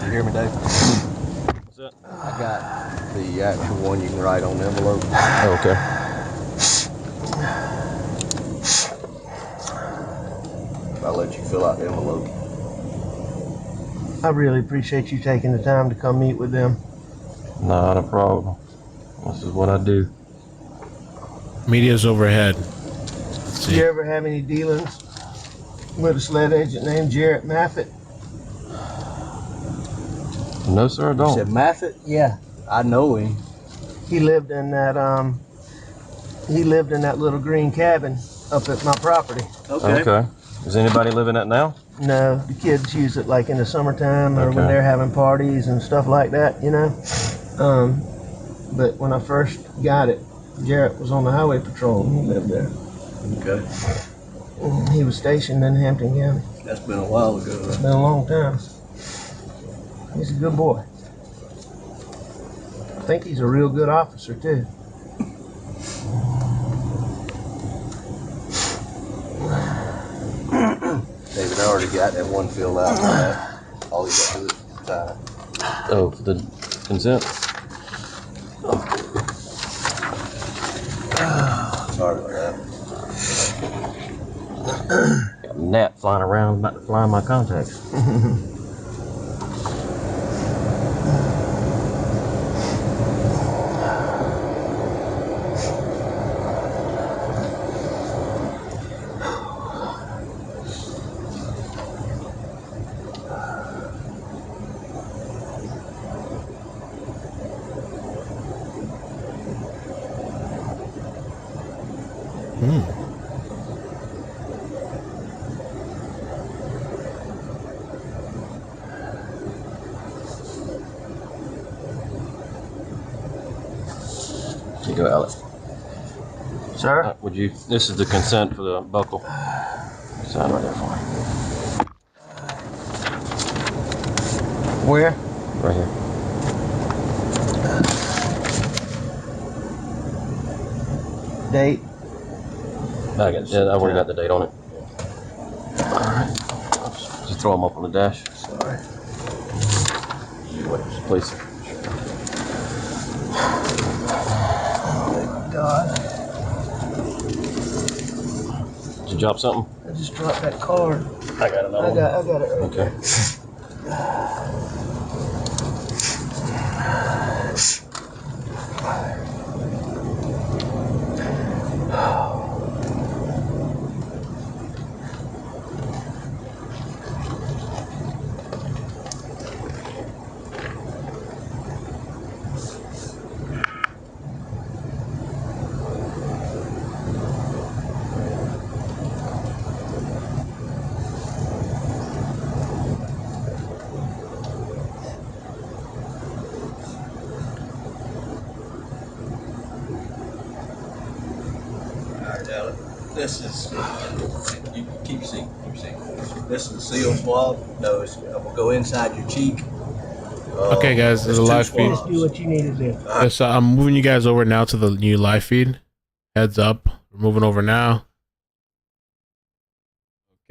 You hear me, Dave? What's that? I got the actual one you can write on the envelope. Oh, okay. I'll let you fill out the envelope. I really appreciate you taking the time to come meet with them. Not a problem. This is what I do. Media's overhead. see. You ever have any dealings with a sled agent named Jarrett Maffett? No, sir, I You don't. said Maffett? Yeah, I know him. He lived in that little green cabin up at my property. Okay. Does anybody live in that now? No, the kids use it like in the summertime or when Okay. they're having parties and stuff like that, you know. But when I first got it, Jarrett was on the highway patrol and he lived there. Okay. He was stationed in Hampton County. That's been a while ago. It's been a long time. He's a good boy. I think he's a real good officer too. David already got that one filled out. All he got to do is sign. Oh, for the consent? Sorry about that. Got a gnat flying around, about to fly in my contacts. Here you go, Alex. Sir? Would you? This is the consent for the buckle. Sign right there for me. Where? Right here. Date? I already got the date on it. All right. Just throw them up on the dash. Sorry. Please. Oh my God. Did you drop something? I just dropped that card. I got another I got it right Okay. there. Alright, Alex. This is, you keep your seat. This is the seal swab. No, I'm gonna go inside your cheek. Okay, guys, this is a there's two live feed. Just do what you need to do. Yes, I'm moving you guys over now to the new live feed. Heads up, we're moving over now.